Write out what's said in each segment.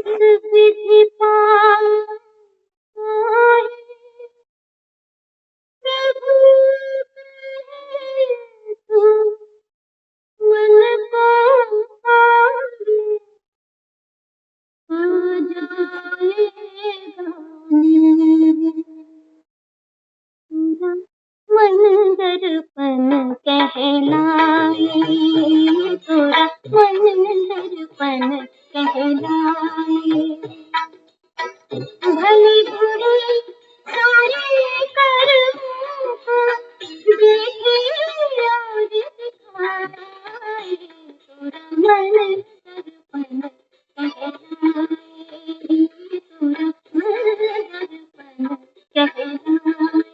इस विधि पाए प्रभु कहे तू मन को पाले आज जाएगा पूरा मन दर्पण कहलाए पूरा मन दर्पण कहलाए भले बुरे सारे कर्मों को देखे और दिखाए पूरा मन दर्पण कहलाए पूरा मन दर्पण कहलाए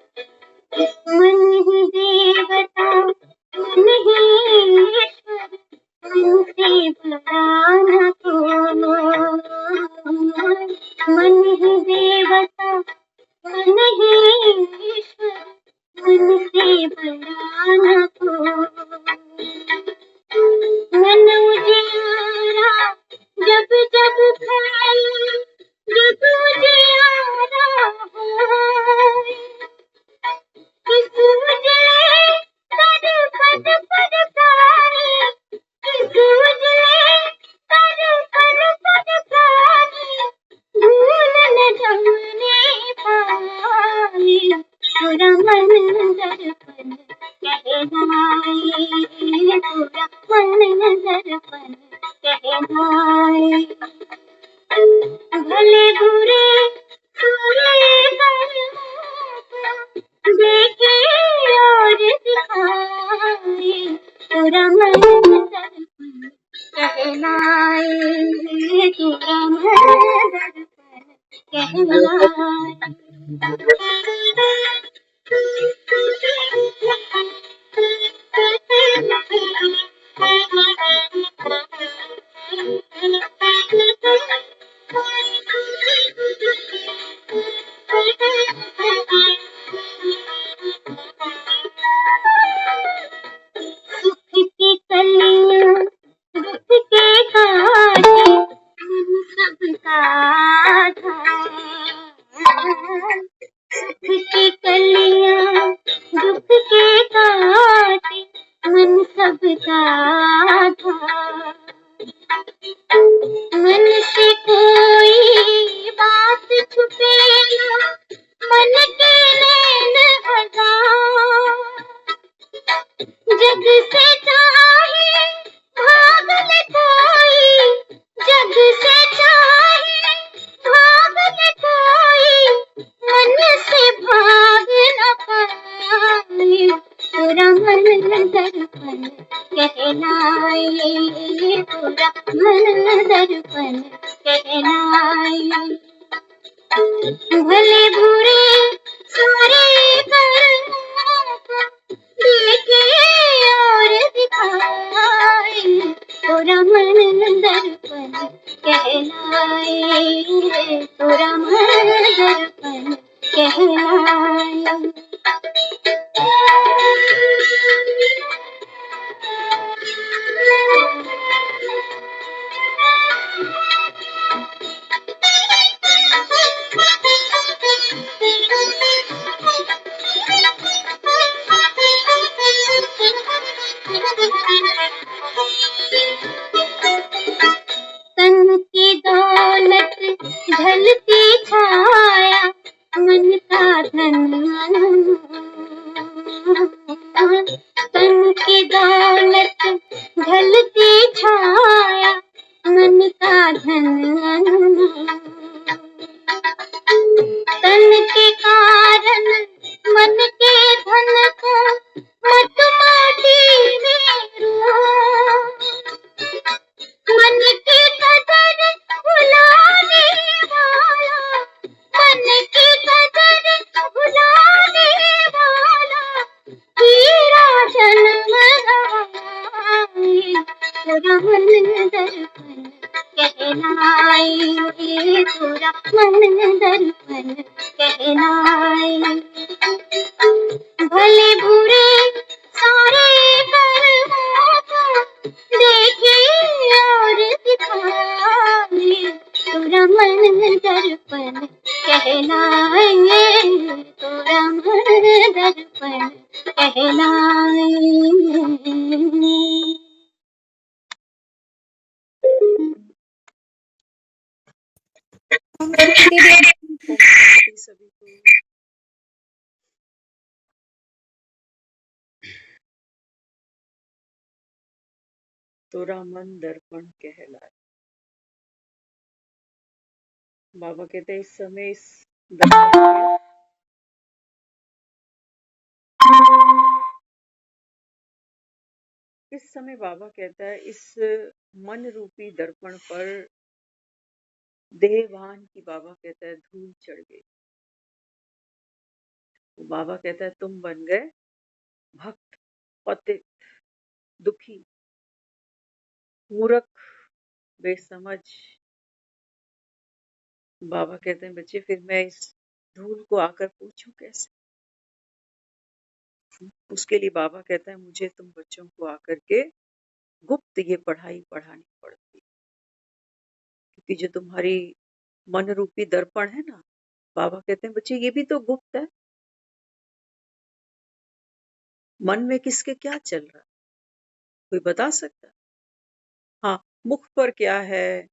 मन ही देवता मन ही ईश्वर मन से बड़ा न कोई मन ही देवता मन ही ईश्वर मन से बड़ा न कोई मन उजियारा जब जब फैले जब उजियारा होए किस उजले तर पद पद प्राणी किस उजले तर पद पद प्राणी भूल न जमने पाए पूरा मन दर्पण कहलाए पूरा मन दर्पण कहलाए भले बुरे सुरे देखे और दिखाए पूरा मन दर्पण कहलाए पूरा मन दर्पण कहलाए सुख की कलियां दुख के कांटे मन सबका था सुख की कलियां दुख के कांटे मन सबका था मन से कोई बात छुपे ना मन के नैन हजार जग से चाहे भाग ले कोई जग से चाहे भाग ले कोई मन से भाग न पाए पूरा मन दर्पण कहलाए पूरा मन दर्पण कहलाए भले बुरे सारे कर्मों को देखे और दिखाए पूरा मन दर्पण कहलाए पूरा मन दर्पण कहलाए तन की दौलत ढलती छाया मन का धन भले बुरे सारे कर्मों को देखे और दिखाए, तो रमन दर्पण कहलाए, तो रमन दर्पण कहलाए। शांति सभी को। तोरा मन दर्पण कहलाए। बाबा कहते हैं इस समय इस दर्पण में, इस समय बाबा कहता है इस मन रूपी दर्पण पर देहभान की बाबा कहता है धूल चढ़ गई। बाबा कहता है तुम बन गए भक्त, पतित, दुखी, मूर्ख, बेसमझ। बाबा कहते हैं बच्चे फिर मैं इस धूल को आकर पूछूं कैसे? उसके लिए बाबा कहता है मुझे तुम बच्चों को आकर के गुप्त ये पढ़ाई पढ़ानी पड़ती, क्योंकि जो तुम्हारी मन रूपी दर्पण है ना, बाबा कहते हैं बच्चे ये भी तो गुप्त है। मन में किसके क्या चल रहा है कोई बता सकता है? हाँ, मुख पर क्या है,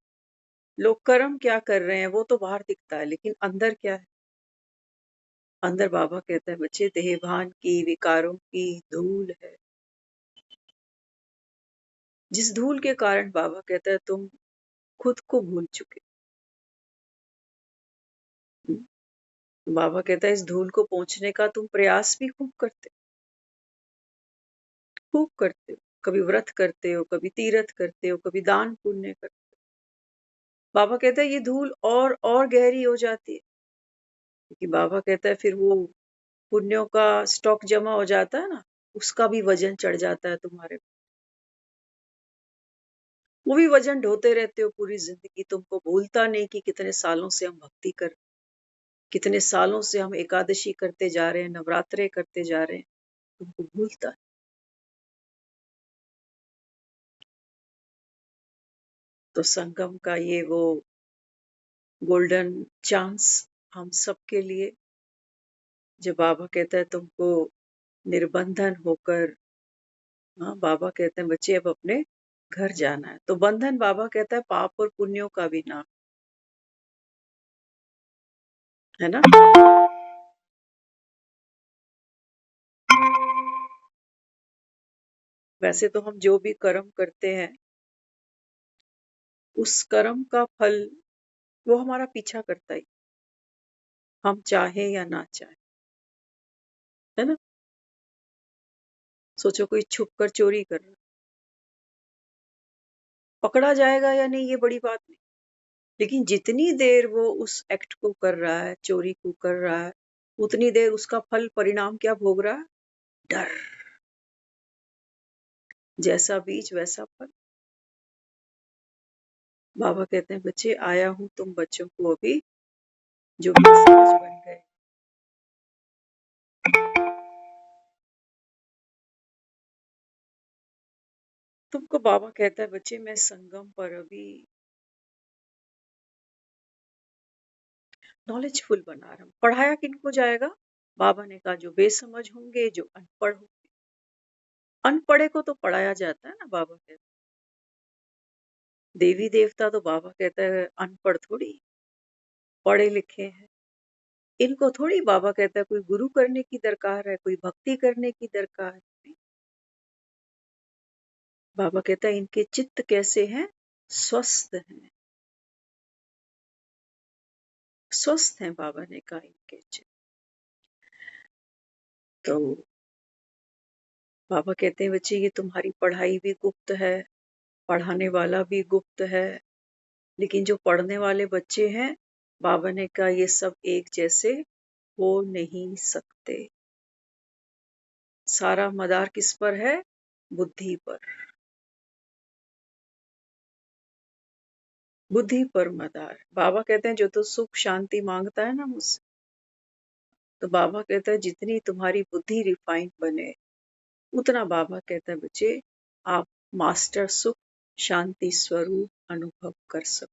लोग कर्म क्या कर रहे हैं वो तो बाहर दिखता है, लेकिन अंदर क्या है? अंदर बाबा कहता है बच्चे देहभान की, विकारों की धूल है, जिस धूल के कारण बाबा कहता है तुम खुद को भूल चुके। बाबा कहता है इस धूल को पहुंचने का तुम प्रयास भी खूब करते हो, कभी व्रत करते हो, कभी तीर्थ करते हो, कभी दान पुण्य करते हो। बाबा कहता है ये धूल और गहरी हो जाती है, क्योंकि बाबा कहता है फिर वो पुण्यों का स्टॉक जमा हो जाता है ना, उसका भी वजन चढ़ जाता है तुम्हारे। वो भी वजन ढोते रहते हो पूरी जिंदगी, तुमको भूलता नहीं कि कितने सालों से हम भक्ति कर, कितने सालों से हम एकादशी करते जा रहे हैं, नवरात्रे करते जा रहे हैं, तुमको भूलता है। तो संगम का ये वो गोल्डन चांस हम सबके लिए, जब बाबा कहता है तुमको निर्बंधन होकर, हाँ बाबा कहते हैं बच्चे अब अपने घर जाना है। तो बंधन बाबा कहता है पाप और पुण्यों का भी नाम है ना। वैसे तो हम जो भी कर्म करते हैं उस कर्म का फल वो हमारा पीछा करता ही, हम चाहे या ना चाहे, है ना। सोचो कोई छुप कर चोरी कर रहा है, पकड़ा जाएगा या नहीं ये बड़ी बात नहीं, लेकिन जितनी देर वो उस एक्ट को कर रहा है, चोरी को कर रहा है, उतनी देर उसका फल परिणाम क्या भोग रहा है? डर। जैसा बीज वैसा फल। बाबा कहते हैं बच्चे आया हूं तुम बच्चों को अभी जो बेसमझ बन गए, तुमको बाबा कहता है बच्चे मैं संगम पर अभी नॉलेजफुल बना रहा हूं। पढ़ाया किनको जाएगा? बाबा ने कहा जो बेसमझ होंगे, जो अनपढ़ होंगे। अनपढ़े को तो पढ़ाया जाता है ना, बाबा कहते हैं। देवी देवता तो बाबा कहता है अनपढ़ थोड़ी, पढ़े लिखे हैं। इनको थोड़ी बाबा कहता है कोई गुरु करने की दरकार है, कोई भक्ति करने की दरकार है। बाबा कहता है इनके चित्त कैसे हैं? स्वस्थ हैं, स्वस्थ हैं। बाबा ने कहा इनके चित्त। तो बाबा कहते हैं बच्चे ये तुम्हारी पढ़ाई भी गुप्त है, पढ़ाने वाला भी गुप्त है, लेकिन जो पढ़ने वाले बच्चे हैं, बाबा ने कहा ये सब एक जैसे हो नहीं सकते। सारा मदार किस पर है? बुद्धि पर। बुद्धि पर मदार। बाबा कहते हैं जो तो सुख शांति मांगता है ना मुझसे, तो बाबा कहता है जितनी तुम्हारी बुद्धि रिफाइन बने उतना बाबा कहता है बच्चे आप मास्टर सुख शांति स्वरूप अनुभव कर सको।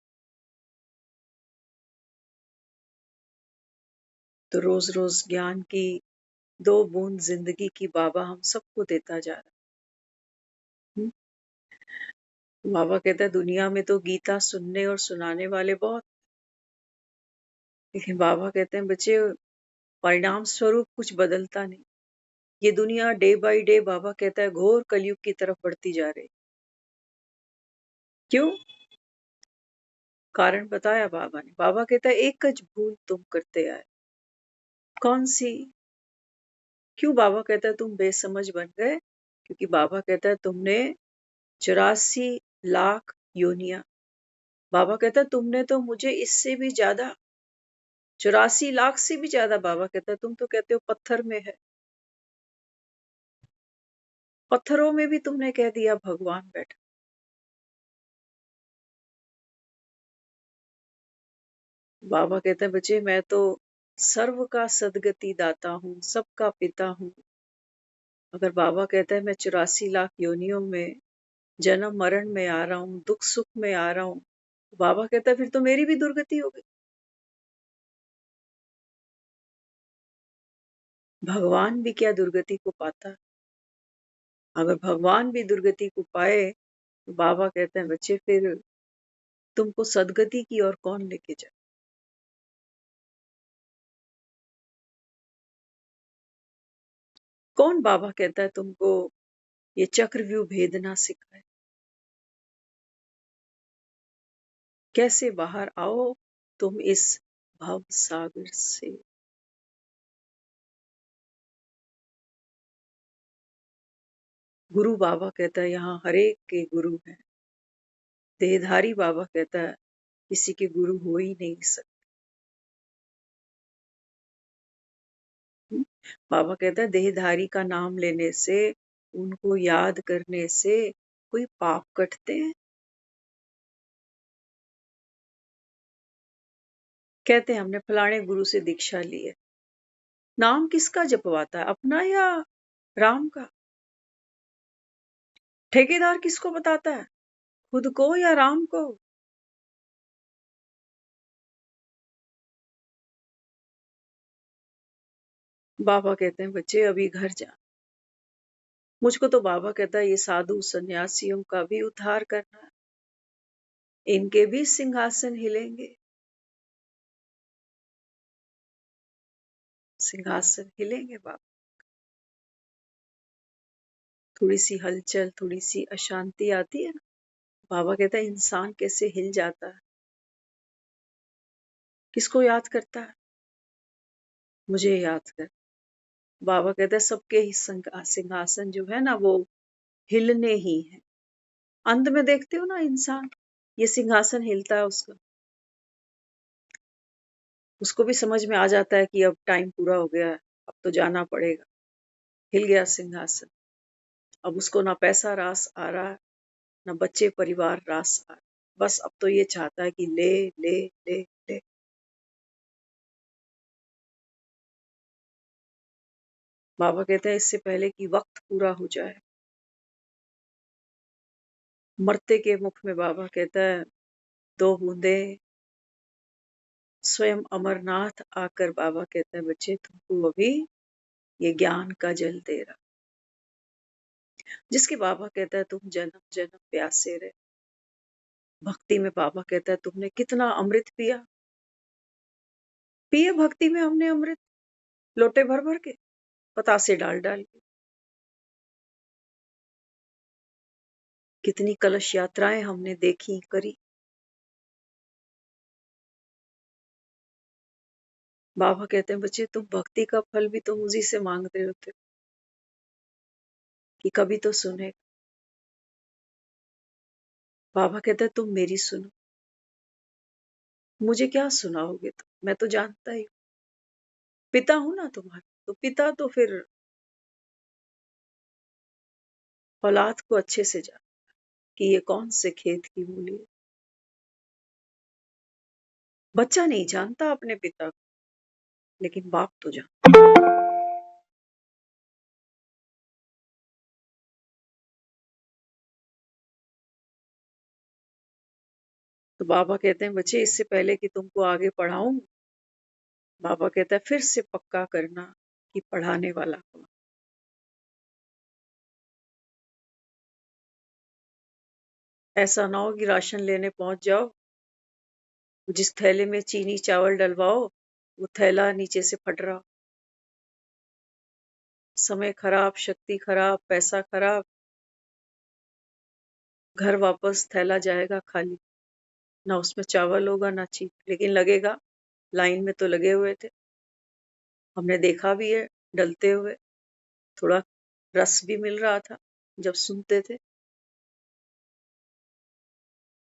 तो रोज रोज ज्ञान की 2 बूंद जिंदगी की बाबा हम सबको देता जा रहा है। बाबा कहता है दुनिया में तो गीता सुनने और सुनाने वाले बहुत, लेकिन बाबा कहते हैं बच्चे परिणाम स्वरूप कुछ बदलता नहीं। ये दुनिया डे बाय डे बाबा कहता है घोर कलयुग की तरफ बढ़ती जा रही। क्यों? कारण बताया बाबा ने। बाबा कहता है एकच भूल तुम करते आए। कौन सी? क्यों बाबा कहता है तुम बेसमझ बन गए? क्योंकि बाबा कहता है तुमने 84 लाख योनिया, बाबा कहता है तुमने तो मुझे इससे भी ज्यादा 84 लाख से भी ज्यादा, बाबा कहता है तुम तो कहते हो पत्थर में है, पत्थरों में भी तुमने कह दिया भगवान बैठा। बाबा कहते हैं बच्चे मैं तो सर्व का सदगति दाता हूँ, सबका पिता हूँ। अगर बाबा कहता है मैं 84 लाख योनियों में जन्म मरण में आ रहा हूँ, दुख सुख में आ रहा हूँ, बाबा कहता है फिर तो मेरी भी दुर्गति हो गई। भगवान भी क्या दुर्गति को पाता है? अगर भगवान भी दुर्गति को पाए तो बाबा कहते हैं बच्चे फिर तुमको सदगति की ओर कौन लेके जाए? कौन बाबा कहता है तुमको ये चक्रव्यूह भेदना सिखाए? कैसे बाहर आओ तुम इस भव सागर से? गुरु बाबा कहता है यहाँ हरेक के गुरु हैं। देहधारी बाबा कहता है किसी के गुरु हो ही नहीं सकते। बाबा कहता है देहधारी का नाम लेने से, उनको याद करने से कोई पाप कटते हैं? कहते हैं हमने फलाने गुरु से दीक्षा ली है। नाम किसका जपवाता है, अपना या राम का? ठेकेदार किसको बताता है, खुद को या राम को? बाबा कहते हैं बच्चे अभी घर जा। मुझको तो बाबा कहता है ये साधु सन्यासियों का भी उद्धार करना है, इनके भी सिंहासन हिलेंगे। सिंहासन हिलेंगे बाबा। थोड़ी सी हलचल, थोड़ी सी अशांति आती है ना, बाबा कहता है इंसान कैसे हिल जाता है। किसको याद करता है? मुझे याद कर। बाबा कहता है सबके ही सिंहासन जो है ना वो हिलने ही है। अंत में देखते हो ना इंसान, ये सिंहासन हिलता है उसका, उसको भी समझ में आ जाता है कि अब टाइम पूरा हो गया है, अब तो जाना पड़ेगा। हिल गया सिंहासन। अब उसको ना पैसा रास आ रहा है, ना बच्चे परिवार रास आ रहा है। बस अब तो ये चाहता है कि ले ले ले ले। बाबा कहते हैं इससे पहले कि वक्त पूरा हो जाए, मरते के मुख में बाबा कहता है 2 बूंदे स्वयं अमरनाथ आकर बाबा कहता है बच्चे तुमको अभी ये ज्ञान का जल दे रहा, जिसके बाबा कहता है तुम जन्म जन्म प्यासे रहे। भक्ति में बाबा कहता है तुमने कितना अमृत पिया, पिए भक्ति में हमने अमृत, लोटे भर भर के, पतासे डाल डाल के। कितनी कलश यात्राएं हमने देखी करी। बाबा कहते हैं बच्चे तुम भक्ति का फल भी तो मुझी से मांग रहे होते हो कि कभी तो सुने। बाबा कहता है तुम मेरी सुनो। मुझे क्या सुनाओगे तुम, मैं तो जानता ही हूं। पिता हूं ना तुम्हारा, तो पिता तो फिर औलाद को अच्छे से जान कि ये कौन से खेत की मूली है। बच्चा नहीं जानता अपने पिता को, लेकिन बाप तो जान। तो बाबा कहते हैं बच्चे इससे पहले कि तुमको आगे पढ़ाऊं, बाबा कहता है फिर से पक्का करना कि पढ़ाने वाला कौन। ऐसा ना हो कि राशन लेने पहुंच जाओ, जिस थैले में चीनी चावल डलवाओ वो थैला नीचे से फट रहा हो। समय खराब, शक्ति खराब, पैसा खराब, घर वापस थैला जाएगा खाली, ना उसमें चावल होगा ना चीनी, लेकिन लगेगा। लाइन में तो लगे हुए थे, हमने देखा भी है डलते हुए, थोड़ा रस भी मिल रहा था जब सुनते थे।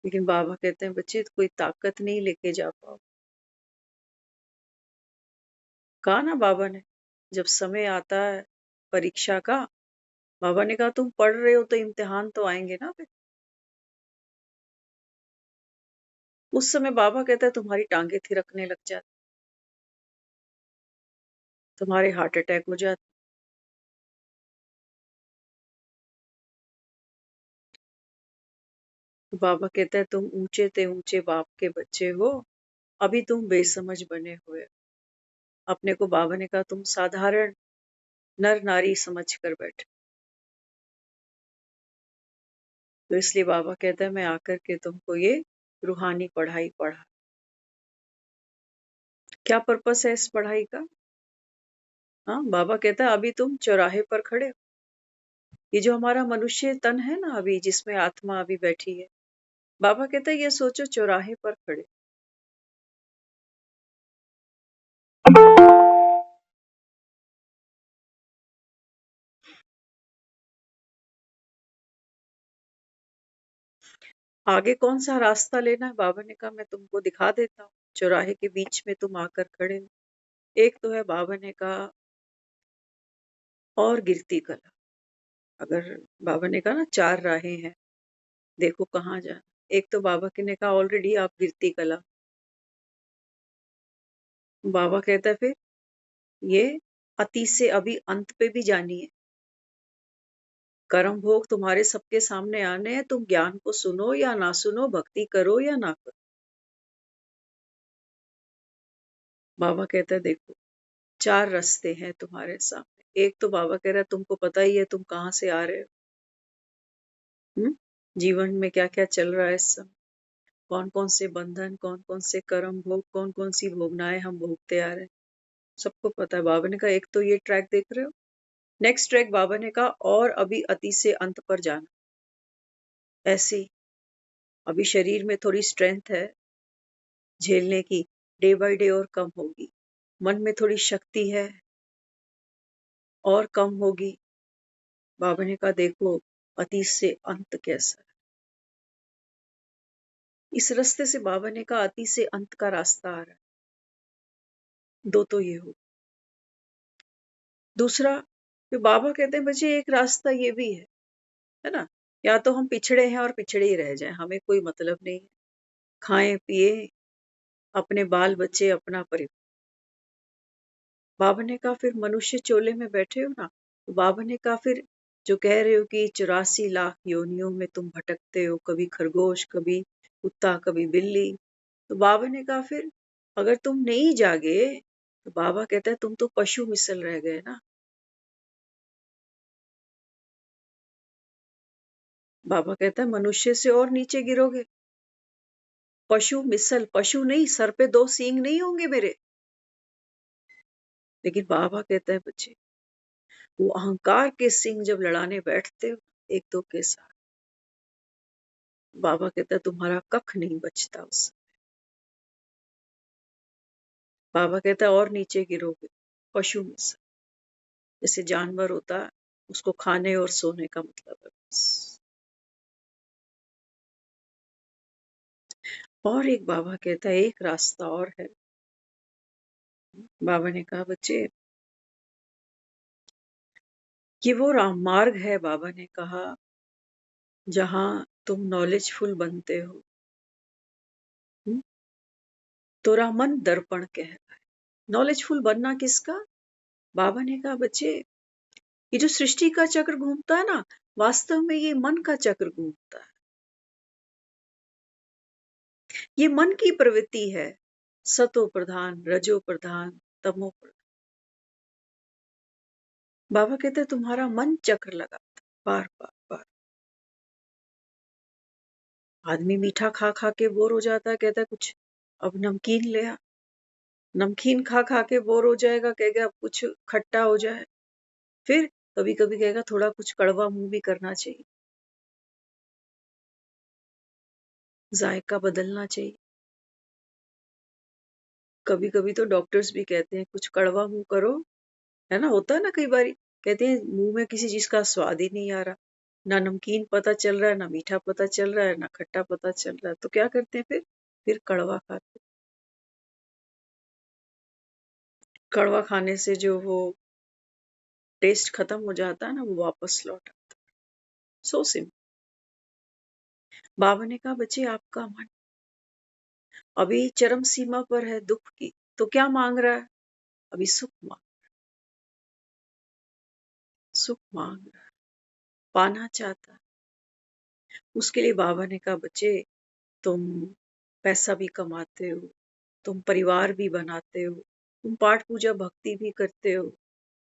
लेकिन बाबा कहते हैं बच्चे कोई ताकत नहीं लेके जा पाओ। कहा ना बाबा ने, जब समय आता है परीक्षा का, बाबा ने कहा तुम पढ़ रहे हो तो इम्तिहान तो आएंगे ना फिर। उस समय बाबा कहता है तुम्हारी टांगे थिरकने लग जाती, तुम्हारे हार्ट अटैक हो जाते। तो बाबा कहता है तुम ऊंचे ते ऊंचे बाप के बच्चे हो, अभी तुम बेसमझ बने हुए हो। अपने को बाबा ने कहा तुम साधारण नर नारी समझ कर बैठे। तो इसलिए बाबा कहता है मैं आकर के तुमको ये रूहानी पढ़ाई पढ़ा। क्या पर्पस है इस पढ़ाई का? हाँ, बाबा कहता है अभी तुम चौराहे पर खड़े हो। ये जो हमारा मनुष्य तन है ना अभी, जिसमें आत्मा अभी बैठी है, बाबा कहता है ये सोचो चौराहे पर खड़े। आगे कौन सा रास्ता लेना है, बाबा ने कहा मैं तुमको दिखा देता हूँ। चौराहे के बीच में तुम आकर खड़े हो। एक तो है बाबा ने कहा और गिरती कला। अगर बाबा ने कहा ना 4 राहें हैं, देखो कहाँ जाना। एक तो बाबा के ने कहा ऑलरेडी आप गिरती कला। बाबा कहता है फिर ये अति से अभी अंत पे भी जानी है। कर्म भोग तुम्हारे सबके सामने आने हैं, तुम ज्ञान को सुनो या ना सुनो, भक्ति करो या ना करो। बाबा कहता है देखो 4 रास्ते हैं तुम्हारे सामने। एक तो बाबा कह रहा है तुमको पता ही है तुम कहाँ से आ रहे हो। जीवन में क्या क्या चल रहा है इस समय, कौन कौन से बंधन, कौन कौन से कर्म भोग, कौन कौन सी भोगनाएं हम भोगते आ रहे हैं, सबको पता है। बाबा ने कहा एक तो ये ट्रैक देख रहे हो। नेक्स्ट ट्रैक बाबा ने कहा और अभी अति से अंत पर जाना। ऐसे ही अभी शरीर में थोड़ी स्ट्रेंथ है झेलने की, डे बाय डे और कम होगी। मन में थोड़ी शक्ति है और कम होगी। बाबा ने कहा देखो अति से अंत कैसा है। इस रास्ते से बाबा ने कहा अति से अंत का रास्ता आ रहा है। दो तो ये हो। दूसरा, फिर बाबा कहते हैं बच्चे एक रास्ता ये भी है ना, या तो हम पिछड़े हैं और पिछड़े ही रह जाएं, हमें कोई मतलब नहीं है, खाएं पिए अपने बाल बच्चे अपना परिवार। बाबा ने कहा फिर मनुष्य चोले में बैठे हो ना, तो बाबा ने कहा फिर जो कह रहे हो कि 84 लाख योनियों में तुम भटकते हो, कभी खरगोश, कभी कुत्ता, कभी बिल्ली। तो बाबा ने कहा फिर अगर तुम नहीं जागे, तो बाबा कहता है तुम तो पशु मिसल रह गए ना। बाबा कहता है मनुष्य से और नीचे गिरोगे। पशु मिसल, पशु नहीं, सर पे 2 सींग नहीं होंगे मेरे। लेकिन बाबा कहता है बच्चे वो अहंकार के सींग जब लड़ाने बैठते हो एक दो के साथ, बाबा कहता है तुम्हारा कख नहीं बचता उस। बाबा कहता है और नीचे गिरोगे, पशु मिसल। जैसे जानवर होता है, उसको खाने और सोने का मतलब है बस। और एक बाबा कहता है एक रास्ता और है। बाबा ने कहा बच्चे कि वो राम मार्ग है, बाबा ने कहा जहां तुम नॉलेजफुल बनते हो। हम्म, तोरा मन दर्पण कहलाए। नॉलेजफुल बनना किसका? बाबा ने कहा बच्चे, ये जो सृष्टि का चक्र घूमता है ना, वास्तव में ये मन का चक्र घूमता है। ये मन की प्रवृत्ति है, सतो प्रधान, रजो प्रधान, तमो प्रधान। बाबा कहते हैं तुम्हारा मन चक्र लगाता है, बार बार बार। आदमी मीठा खा खा के बोर हो जाता है, कहता है कुछ अब नमकीन ले आ। नमकीन खा खा के बोर हो जाएगा, कहेगा अब कुछ खट्टा हो जाए। फिर कभी कभी कहेगा थोड़ा कुछ कड़वा मुंह भी करना चाहिए, जायका बदलना चाहिए। कभी कभी तो डॉक्टर्स भी कहते हैं कुछ कड़वा मुंह करो, है ना, होता है ना कई बारी। कहते हैं मुंह में किसी चीज का स्वाद ही नहीं आ रहा, ना नमकीन पता चल रहा है, ना मीठा पता चल रहा है, ना खट्टा पता चल रहा है, तो क्या करते हैं फिर कड़वा खाते हैं। कड़वा खाने से जो वो टेस्ट खत्म हो जाता है ना, वो वापस लौट आता है। So simple. बाबा ने कहा बच्चे आपका मन अभी चरम सीमा पर है दुख की, तो क्या मांग रहा है? अभी सुख मांग रहा है, पाना चाहता है। उसके लिए बाबा ने कहा बच्चे तुम पैसा भी कमाते हो, तुम परिवार भी बनाते हो, तुम पाठ पूजा भक्ति भी करते हो,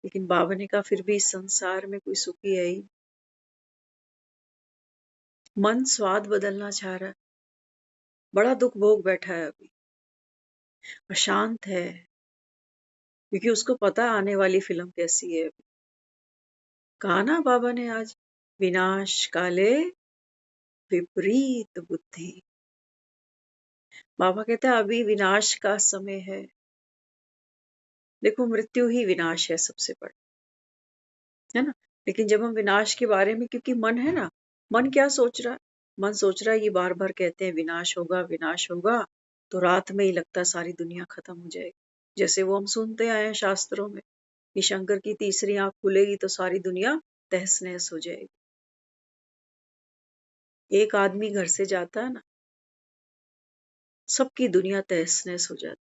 लेकिन बाबा ने कहा फिर भी इस संसार में कोई सुखी है ही। मन स्वाद बदलना चाह रहा है, बड़ा दुख भोग बैठा है अभी, अशांत है, क्योंकि उसको पता आने वाली फिल्म कैसी है। कहा ना बाबा ने आज, विनाश काले विपरीत बुद्धि। बाबा कहते हैं अभी विनाश का समय है। देखो मृत्यु ही विनाश है सबसे बड़ा, है ना। लेकिन जब हम विनाश के बारे में, क्योंकि मन है ना, मन क्या सोच रहा है? मन सोच रहा है, ये बार बार कहते हैं विनाश होगा विनाश होगा, तो रात में ही लगता है सारी दुनिया खत्म हो जाएगी। जैसे वो हम सुनते आए हैं शास्त्रों में कि शंकर की तीसरी आंख खुलेगी तो सारी दुनिया तहस नहस हो जाएगी। एक आदमी घर से जाता है ना, सबकी दुनिया तहस नहस हो जाती।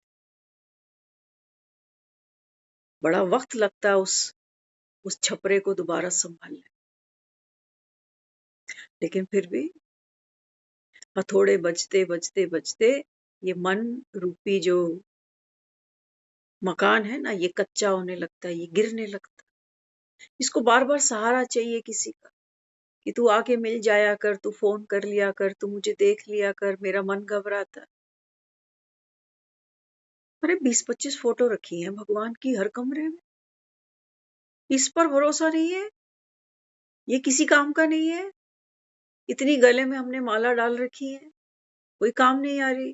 बड़ा वक्त लगता है उस छपरे को दोबारा संभालने, लेकिन फिर भी हथौड़े बजते बजते बजते ये मन रूपी जो मकान है ना, ये कच्चा होने लगता है, ये गिरने लगता है। इसको बार बार सहारा चाहिए किसी का, कि तू आके मिल जाया कर, तू फोन कर लिया कर, तू मुझे देख लिया कर, मेरा मन घबराता है। अरे 20-25 फोटो रखी है भगवान की हर कमरे में, इस पर भरोसा नहीं है, ये किसी काम का नहीं है। इतनी गले में हमने माला डाल रखी है, कोई काम नहीं आ रही।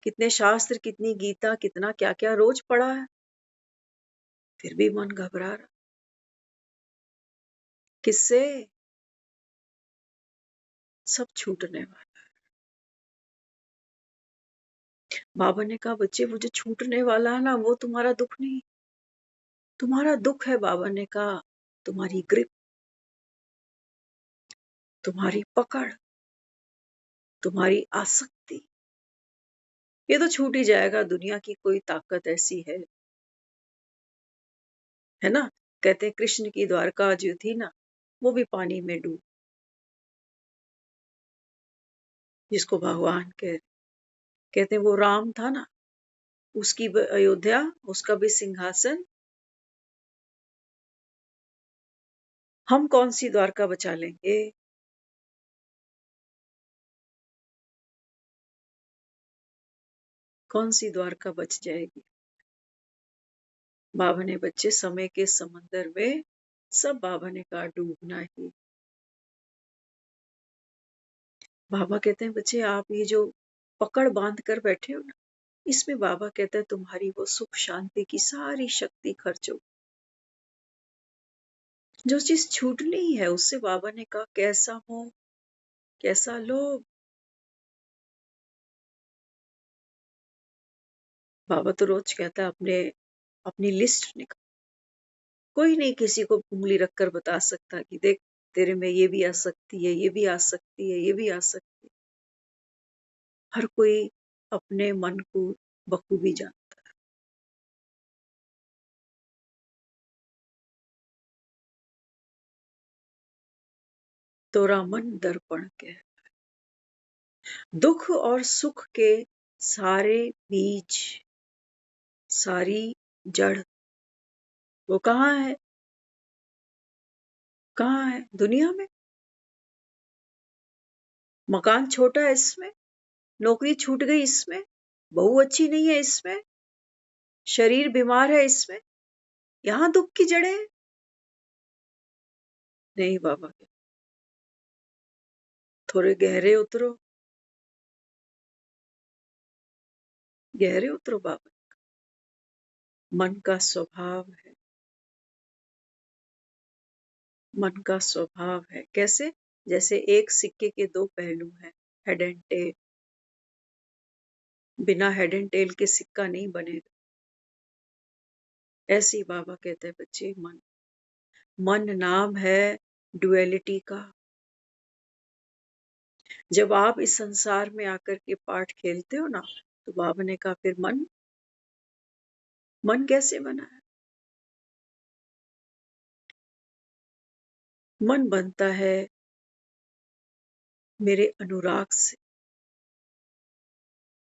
कितने शास्त्र, कितनी गीता, कितना क्या क्या रोज पढ़ा है, फिर भी मन घबरा रहा। किससे? सब छूटने वाला। बाबा ने कहा बच्चे वो जो छूटने वाला है ना, वो तुम्हारा दुख नहीं, तुम्हारा दुख है। बाबा ने कहा तुम्हारी ग्रिप, तुम्हारी पकड़, तुम्हारी आसक्ति। ये तो छूट ही जाएगा, दुनिया की कोई ताकत ऐसी है ना। कहते हैं कृष्ण की द्वारका जो थी ना, वो भी पानी में डूब, जिसको भगवान कहते हैं वो राम था ना, उसकी अयोध्या, उसका भी सिंहासन। हम कौन सी द्वारका बचा लेंगे? कौन सी द्वारका बच जाएगी? बाबा ने बच्चे समय के समंदर में सब बाबा ने कहा डूबना ही। बाबा कहते हैं बच्चे आप ये जो पकड़ बांध कर बैठे हो ना, इसमें बाबा कहता है तुम्हारी वो सुख शांति की सारी शक्ति खर्च हो। जो चीज छूटनी ही है उससे बाबा ने कहा कैसा मोह, कैसा लोभ। बाबा तो रोज कहता है अपनी लिस्ट निकाल। कोई नहीं किसी को उंगली रखकर बता सकता कि देख तेरे में ये भी आ सकती है, ये भी आ सकती है, ये भी आ सकती है। हर कोई अपने मन को बखूबी जानता है। तोरा मन दर्पण के। दुख और सुख के सारे बीज, सारी जड़ वो कहाँ है? कहाँ है? दुनिया में। मकान छोटा है इसमें, नौकरी छूट गई इसमें, बहू अच्छी नहीं है इसमें, शरीर बीमार है इसमें, यहां दुख की जड़ें हैं? नहीं बाबा, थोड़े गहरे उतरो, गहरे उतरो बाबा। मन का स्वभाव है, मन का स्वभाव है। कैसे? जैसे एक सिक्के के दो पहलू हैं, हेड एंड टेल। बिना हेड एंड टेल के सिक्का नहीं बनेगा। ऐसे ही बाबा कहते हैं बच्चे, मन मन नाम है डुअलिटी का। जब आप इस संसार में आकर के पाठ खेलते हो ना, तो बाबा ने कहा फिर मन, मन कैसे बना है? मन बनता है मेरे अनुराग से,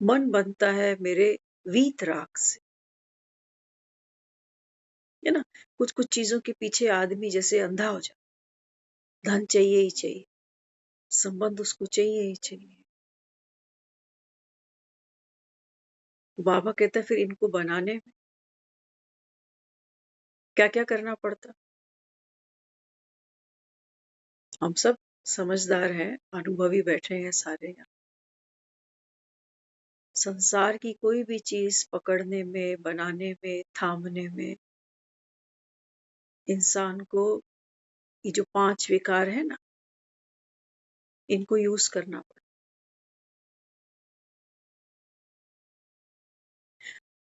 मन बनता है मेरे वीतराग से, है ना। कुछ कुछ चीजों के पीछे आदमी जैसे अंधा हो जाता, धन चाहिए ही चाहिए, संबंध उसको चाहिए ही चाहिए। बाबा कहता है फिर इनको बनाने में क्या क्या करना पड़ता। हम सब समझदार हैं, अनुभवी बैठे हैं सारे यहाँ। संसार की कोई भी चीज पकड़ने में, बनाने में, थामने में इंसान को ये जो 5 विकार है ना, इनको यूज करना पड़ता।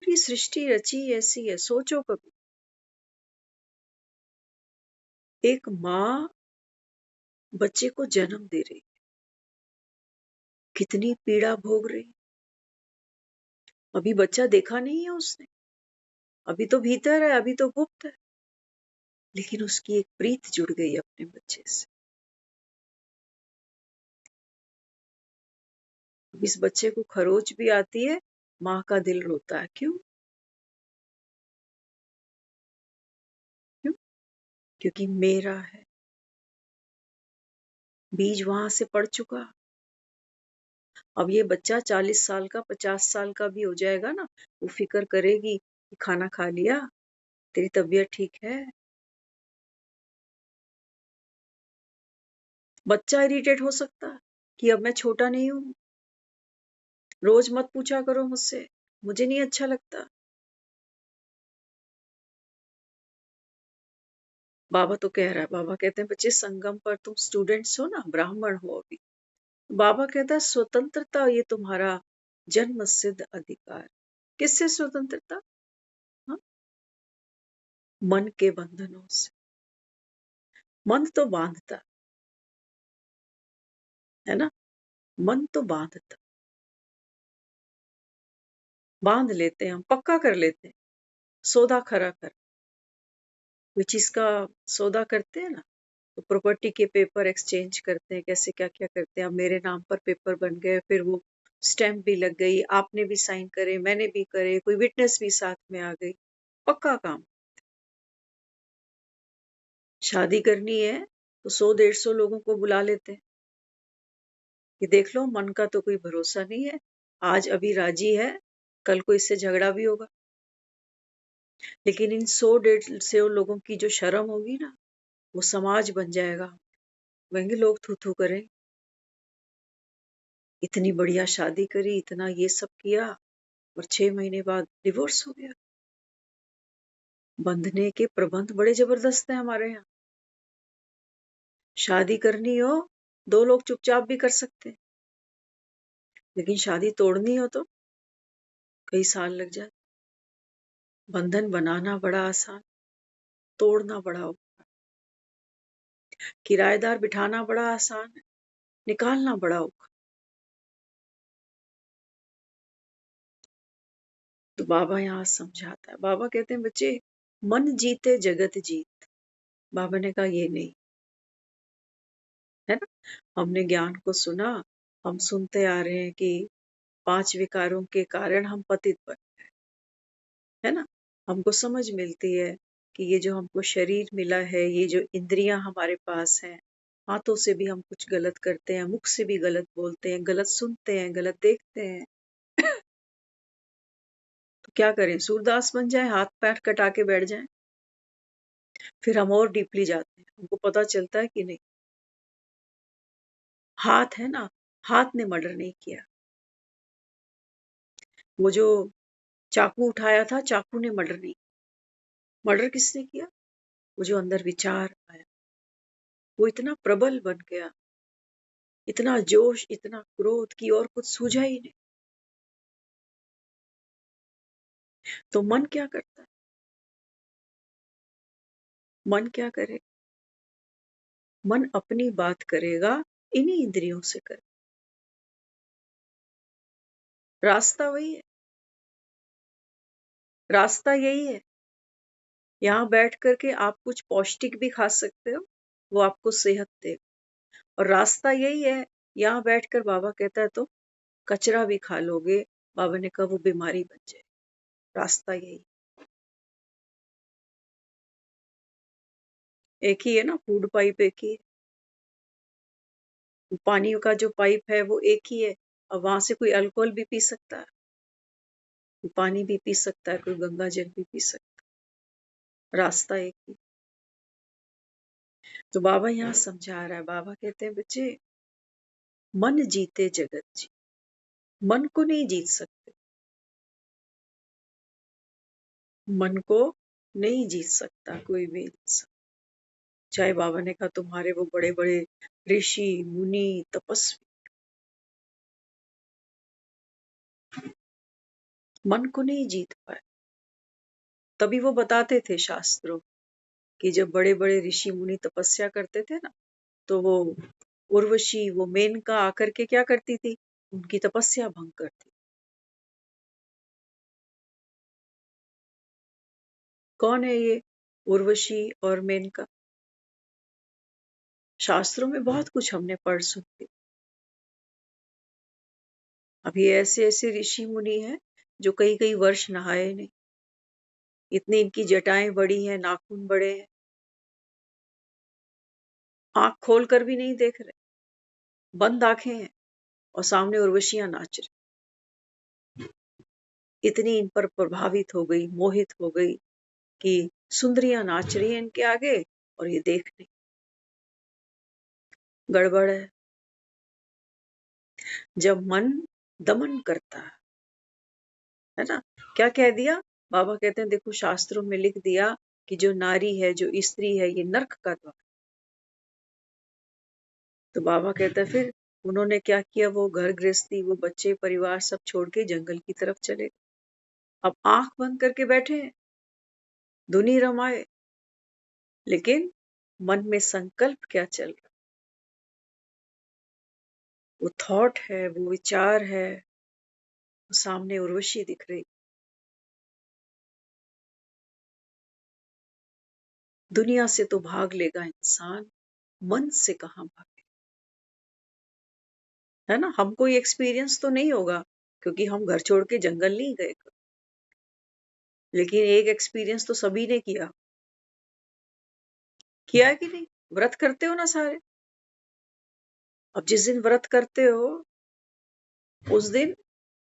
ये सृष्टि रची ऐसी है, सोचो कभी एक माँ बच्चे को जन्म दे रही, कितनी पीड़ा भोग रही। अभी बच्चा देखा नहीं है उसने, अभी तो भीतर है, अभी तो गुप्त है, लेकिन उसकी एक प्रीत जुड़ गई अपने बच्चे से। अब इस बच्चे को खरोच भी आती है, माँ का दिल रोता है। क्यों? क्यों? क्योंकि मेरा है, बीज वहां से पड़ चुका। अब ये बच्चा 40 साल का, 50 साल का भी हो जाएगा ना, वो फिक्र करेगी कि खाना खा लिया, तेरी तबीयत ठीक है। बच्चा इरिटेट हो सकता है कि अब मैं छोटा नहीं हूं, रोज मत पूछा करो मुझसे, मुझे नहीं अच्छा लगता। बाबा तो कह रहा है, बाबा कहते हैं बच्चे संगम पर तुम स्टूडेंट्स हो ना, ब्राह्मण हो अभी। बाबा कहता है स्वतंत्रता ये तुम्हारा जन्म सिद्ध अधिकार। किससे स्वतंत्रता? हाँ? मन के बंधनों से। मन तो बांधता है ना, मन तो बांधता, बांध लेते हैं हम, पक्का कर लेते हैं, सौदा खरा कर। कोई चीज का सौदा करते हैं ना, तो प्रॉपर्टी के पेपर एक्सचेंज करते हैं, कैसे क्या क्या करते हैं। अब मेरे नाम पर पेपर बन गए, फिर वो स्टैंप भी लग गई, आपने भी साइन करे, मैंने भी करे, कोई विटनेस भी साथ में आ गई, पक्का काम। शादी करनी है तो 100-150 लोगों को बुला लेते हैं कि देख लो, मन का तो कोई भरोसा नहीं है, आज अभी राजी है, कल को इससे झगड़ा भी होगा। लेकिन इन 100-150 लोगों की जो शर्म होगी ना, वो समाज बन जाएगा। वहेंगे लोग थू थू करें, इतनी बढ़िया शादी करी, इतना ये सब किया, और 6 महीने बाद डिवोर्स हो गया। बंधने के प्रबंध बड़े जबरदस्त हैं हमारे यहाँ। शादी करनी हो 2 लोग चुपचाप भी कर सकते हैं, लेकिन शादी तोड़नी हो तो कई साल लग जाते। बंधन बनाना बड़ा आसान, तोड़ना बड़ा औखा। किराएदार बिठाना बड़ा आसान है, निकालना बड़ा औखा। तो बाबा यहाँ समझाता है, बाबा कहते हैं बच्चे मन जीते जगत जीत। बाबा ने कहा ये नहीं, है ना। हमने ज्ञान को सुना, हम सुनते आ रहे हैं कि 5 विकारों के कारण हम पतित बन, है ना। हमको समझ मिलती है कि ये जो हमको शरीर मिला है, ये जो इंद्रियां हमारे पास हैं, हाथों से भी हम कुछ गलत करते हैं, मुख से भी गलत बोलते हैं, गलत सुनते हैं, गलत देखते हैं। तो क्या करें, सूरदास बन जाए, हाथ पैर कटा के बैठ जाएं? फिर हम और डीपली जाते हैं, हमको पता चलता है कि नहीं, हाथ है ना, हाथ ने मर्डर नहीं किया। वो जो चाकू उठाया था, चाकू ने मर्डर नहीं, मर्डर किसने किया? वो जो अंदर विचार आया, वो इतना प्रबल बन गया, इतना जोश, इतना क्रोध की और कुछ सूझा ही नहीं। तो मन क्या करता है? मन क्या करे? मन अपनी बात करेगा, इन्हीं इंद्रियों से करे। रास्ता वही है, रास्ता यही है। यहाँ बैठ करके आप कुछ पौष्टिक भी खा सकते हो, वो आपको सेहत देगा। और रास्ता यही है, यहाँ बैठकर बाबा कहता है तो कचरा भी खा लोगे, बाबा ने कहा वो बीमारी बन जाए। रास्ता यही, एक ही है ना, फूड पाइप एक ही है, पानी का जो पाइप है वो एक ही है। अब वहां से कोई अल्कोहल भी पी सकता है, कोई पानी भी पी सकता है, कोई गंगा जल भी पी सकता है, रास्ता एक ही। तो बाबा यहाँ समझा रहा है, बाबा कहते हैं बच्चे, मन जीते जगत जी, मन को नहीं जीत सकते, मन को नहीं जीत सकता कोई भी इंसान। चाहे बाबा ने कहा तुम्हारे वो बड़े बड़े ऋषि मुनि तपस्वी, मन को नहीं जीत पाए। तभी वो बताते थे शास्त्रों कि जब बड़े बड़े ऋषि मुनि तपस्या करते थे ना, तो वो उर्वशी, वो मेनका आकर के क्या करती थी, उनकी तपस्या भंग करती। कौन है ये उर्वशी और मेनका? शास्त्रों में बहुत कुछ हमने पढ़ सुन के। अभी ऐसे ऐसे ऋषि मुनि हैं जो कई कई वर्ष नहाए नहीं, इतनी इनकी जटाएं बड़ी हैं, नाखून बड़े हैं, आंख खोल कर भी नहीं देख रहे, बंद आंखें हैं, और सामने उर्वशियां नाच रही। इतनी इन पर प्रभावित हो गई, मोहित हो गई कि सुंदरियां नाच रही हैं इनके आगे और ये देख नहीं। गड़बड़ है। जब मन दमन करता है ना, क्या कह दिया बाबा, कहते हैं देखो शास्त्रों में लिख दिया कि जो नारी है, जो स्त्री है, ये नर्क का द्वार। तो बाबा कहता है फिर उन्होंने क्या किया, वो घर गृहस्थी, वो बच्चे परिवार सब छोड़ के जंगल की तरफ चले। अब आंख बंद करके बैठे हैं, धुनी रमाए, लेकिन मन में संकल्प क्या चल रहा, वो थॉट है, वो विचार है, वो सामने उर्वशी दिख रही। दुनिया से तो भाग लेगा इंसान, मन से कहां भागे, है ना। हमको ये एक्सपीरियंस तो नहीं होगा क्योंकि हम घर छोड़ के जंगल नहीं गए, लेकिन एक एक्सपीरियंस तो सभी ने किया है कि नहीं। व्रत करते हो ना सारे, अब जिस दिन व्रत करते हो उस दिन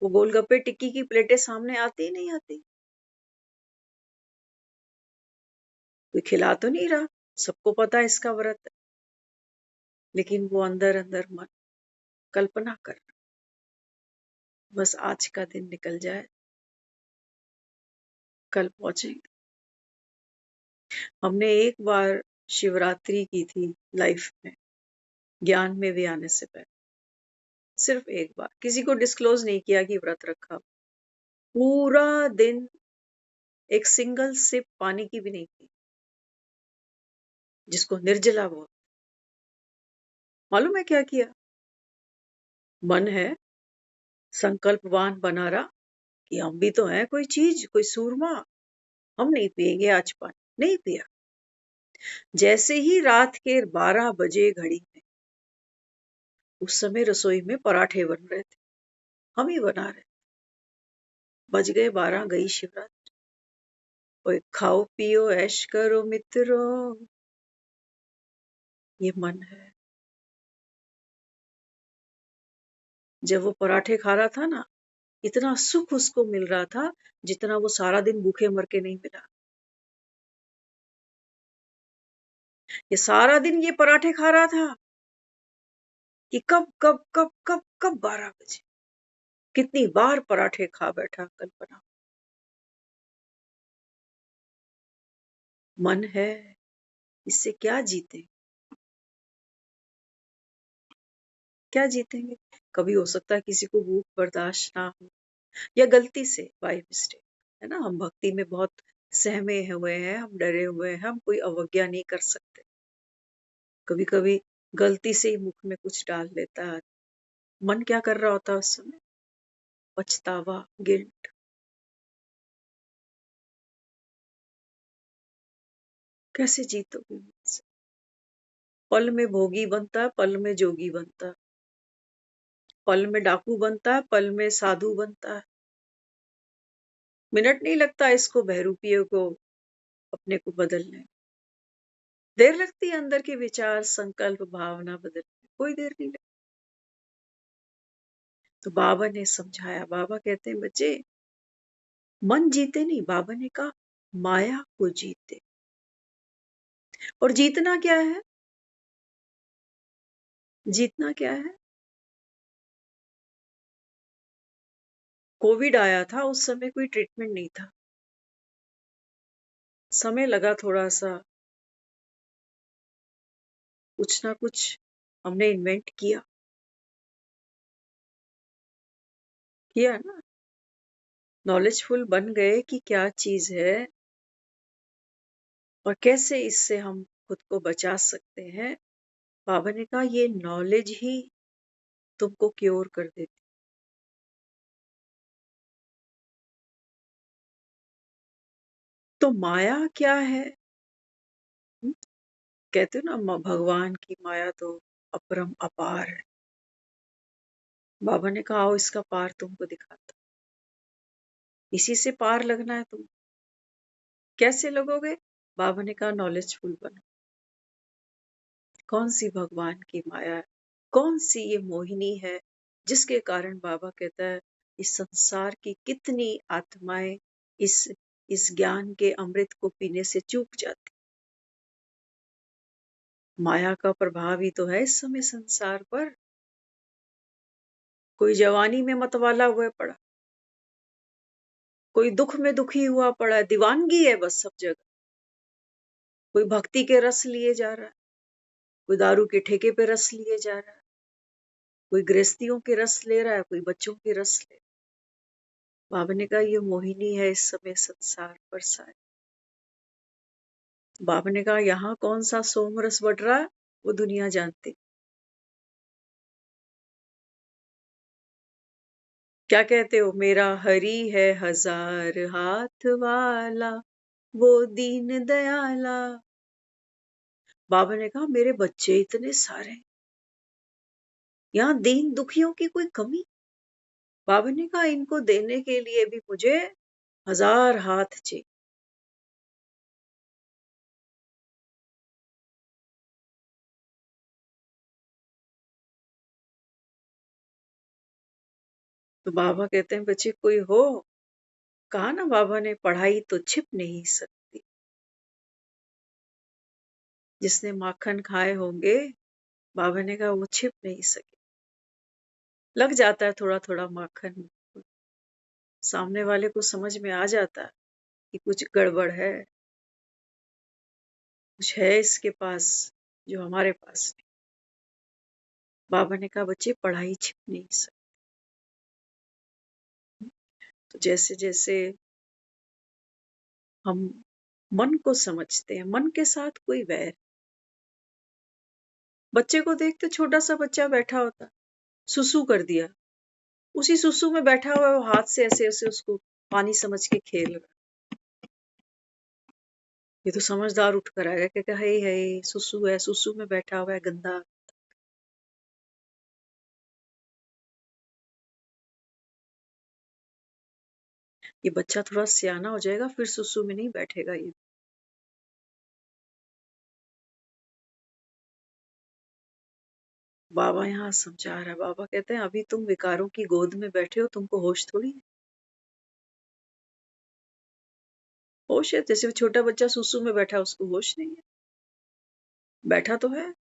वो गोलगप्पे टिक्की की प्लेटें सामने आती ही नहीं आती, कोई खिला तो नहीं रहा, सबको पता है इसका व्रत है, लेकिन वो अंदर अंदर मन कल्पना कर, बस आज का दिन निकल जाए, कल पहुंचेंगे। हमने एक बार शिवरात्रि की थी लाइफ में, ज्ञान में भी आने से पहले, सिर्फ एक बार, किसी को डिस्क्लोज नहीं किया कि व्रत रखा। पूरा दिन एक सिंगल सिप पानी की भी नहीं पी, जिसको निर्जला बोल। मालूम है क्या किया? मन है संकल्पवान बना रहा कि हम भी तो हैं कोई चीज, कोई सूरमा, हम नहीं पिएंगे आज पानी, नहीं पिया। जैसे ही रात के 12 बजे घड़ी में उस समय रसोई में पराठे बन रहे थे, हम ही बना रहे। बज गए 12, गई शिवरात्रि। ओए खाओ पियो ऐश करो मित्रों, ये मन है। जब वो पराठे खा रहा था ना, इतना सुख उसको मिल रहा था जितना वो सारा दिन भूखे मर के नहीं मिला। ये सारा दिन ये पराठे खा रहा था कि कब कब कब कब कब 12 बजे। कितनी बार पराठे खा बैठा, कल्पना। मन है, इससे क्या जीते, क्या जीतेंगे। कभी हो सकता है किसी को भूख बर्दाश्त ना हो, या गलती से बाय मिस्टेक, है ना। हम भक्ति में बहुत सहमे हुए हैं, हम डरे हुए हैं, हम कोई अवज्ञा नहीं कर सकते। कभी कभी गलती से ही मुख में कुछ डाल लेता है। मन क्या कर रहा होता है उस समय? पछतावा, गिल्ट। कैसे जीतोगे मुझसे? पल में भोगी बनता है, पल में जोगी बनता है। पल में डाकू बनता है, पल में साधु बनता है। मिनट नहीं लगता इसको, बहरूपियों को अपने को बदलने में। देर लगती है अंदर के विचार, संकल्प, भावना बदलने में, कोई देर नहीं लगती। तो बाबा ने समझाया। बाबा कहते हैं, बच्चे मन जीते नहीं, बाबा ने कहा माया को जीते। और जीतना क्या है? जीतना क्या है? कोविड आया था, उस समय कोई ट्रीटमेंट नहीं था। समय लगा थोड़ा सा, कुछ ना कुछ हमने इन्वेंट किया ना। नॉलेजफुल बन गए कि क्या चीज है और कैसे इससे हम खुद को बचा सकते हैं। बाबा ने कहा ये नॉलेज ही तुमको क्योर कर देती। तो माया क्या है? हुँ? कहते हो ना, भगवान की माया तो अपरम अपार है। बाबा ने कहा आओ इसका पार तुमको दिखाता। इसी से पार लगना है तुम। कैसे लगोगे? बाबा ने कहा नॉलेजफुल बनो। कौन सी भगवान की माया है, कौन सी ये मोहिनी है जिसके कारण बाबा कहता है इस संसार की कितनी आत्माएं इस इस ज्ञान के अमृत को पीने से चूक जाती। माया का प्रभाव ही तो है इस समय संसार पर। कोई जवानी में मतवाला हुआ पड़ा, कोई दुख में दुखी हुआ पड़ा है, दीवानगी है बस सब जगह। कोई भक्ति के रस लिए जा रहा है, कोई दारू के ठेके पे रस लिए जा रहा है, कोई गृहस्थियों के रस ले रहा है, कोई बच्चों के रस ले। बाबा ने कहा ये मोहिनी है इस समय संसार पर सारी। बाबा ने कहा यहाँ कौन सा सोम रस बढ़ रहा है वो दुनिया जानती। क्या कहते हो? मेरा हरि है हजार हाथ वाला, वो दीन दयाला। बाबा ने कहा मेरे बच्चे इतने सारे, यहाँ दीन दुखियों की कोई कमी? बाबा ने कहा इनको देने के लिए भी मुझे हजार हाथ चाहिए। तो बाबा कहते हैं बच्चे कोई हो? कहा ना बाबा ने, पढ़ाई तो छिप नहीं सकती। जिसने माखन खाए होंगे, बाबा ने कहा वो छिप नहीं सके। लग जाता है थोड़ा थोड़ा माखन, सामने वाले को समझ में आ जाता है कि कुछ गड़बड़ है, कुछ है इसके पास जो हमारे पास नहीं। बाबा ने कहा बच्चे पढ़ाई छिप नहीं सकती। तो जैसे जैसे हम मन को समझते हैं, मन के साथ कोई वैर। बच्चे को देखते, छोटा सा बच्चा बैठा होता, सुसु कर दिया, उसी सुसु में बैठा हुआ है, वो हाथ से ऐसे ऐसे उसको पानी समझ के खेल रहा। ये तो समझदार उठ कर आएगा, कहता है सुसु है, सुसु में बैठा हुआ है गंदा। ये बच्चा थोड़ा सियाना हो जाएगा फिर सुसु में नहीं बैठेगा ये। बाबा यहाँ समझा रहा है, बाबा कहते हैं अभी तुम विकारों की गोद में बैठे हो, तुमको होश थोड़ी है। होश है जैसे वो छोटा बच्चा सुसु में बैठा है, उसको होश नहीं है, बैठा तो है,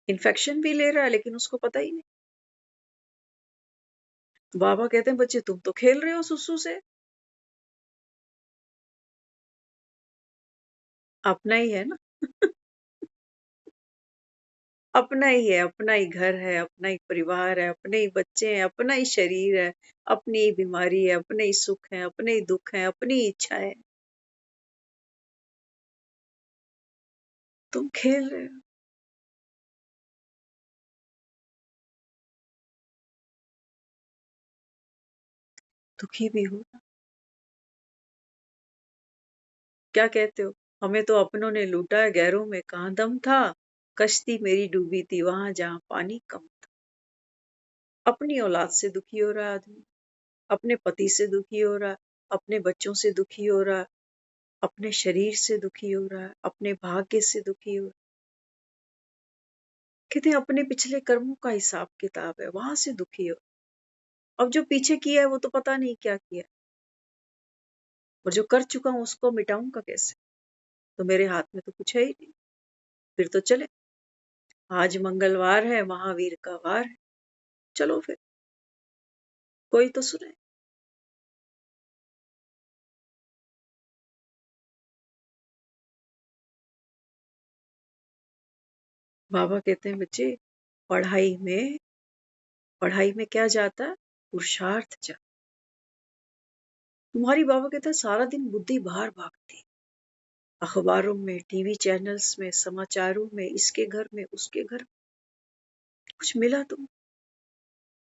इन्फेक्शन भी ले रहा है लेकिन उसको पता ही नहीं। तो बाबा कहते हैं बच्चे तुम तो खेल रहे हो सुसु से, अपना ही है ना। अपना ही है, अपना ही घर है, अपना ही परिवार है, अपने ही बच्चे हैं, अपना ही शरीर है, अपनी ही बीमारी है, अपने ही सुख है, अपने ही दुख है, अपनी ही इच्छा है। तुम खेल रहे हो। दुखी भी हो। क्या कहते हो? हमें तो अपनों ने लूटा है, गैरों में कहाँ दम था। कश्ती मेरी डूबी थी वहां जहां पानी कम था। अपनी औलाद से दुखी हो रहा है आदमी, अपने पति से दुखी हो रहा है, अपने बच्चों से दुखी हो रहा है, अपने शरीर से दुखी हो रहा है, अपने भाग्य से दुखी हो रहा है। कहते हैं अपने पिछले कर्मों का हिसाब किताब है, वहां से दुखी हो। अब जो पीछे किया है वो तो पता नहीं क्या किया है, और जो कर चुका हूं उसको मिटाऊंगा कैसे? तो मेरे हाथ में तो कुछ है ही नहीं। फिर तो चले, आज मंगलवार है, महावीर का वार है, चलो फिर, कोई तो सुने। बाबा कहते हैं बच्चे, पढ़ाई में पढ़ाई में क्या जाता है? पुरुषार्थ जाता। तुम्हारी बाबा कहता है सारा दिन बुद्धि बाहर भागती, अखबारों में, टीवी चैनल्स में, समाचारों में, इसके घर में, उसके घर में, कुछ मिला तुम?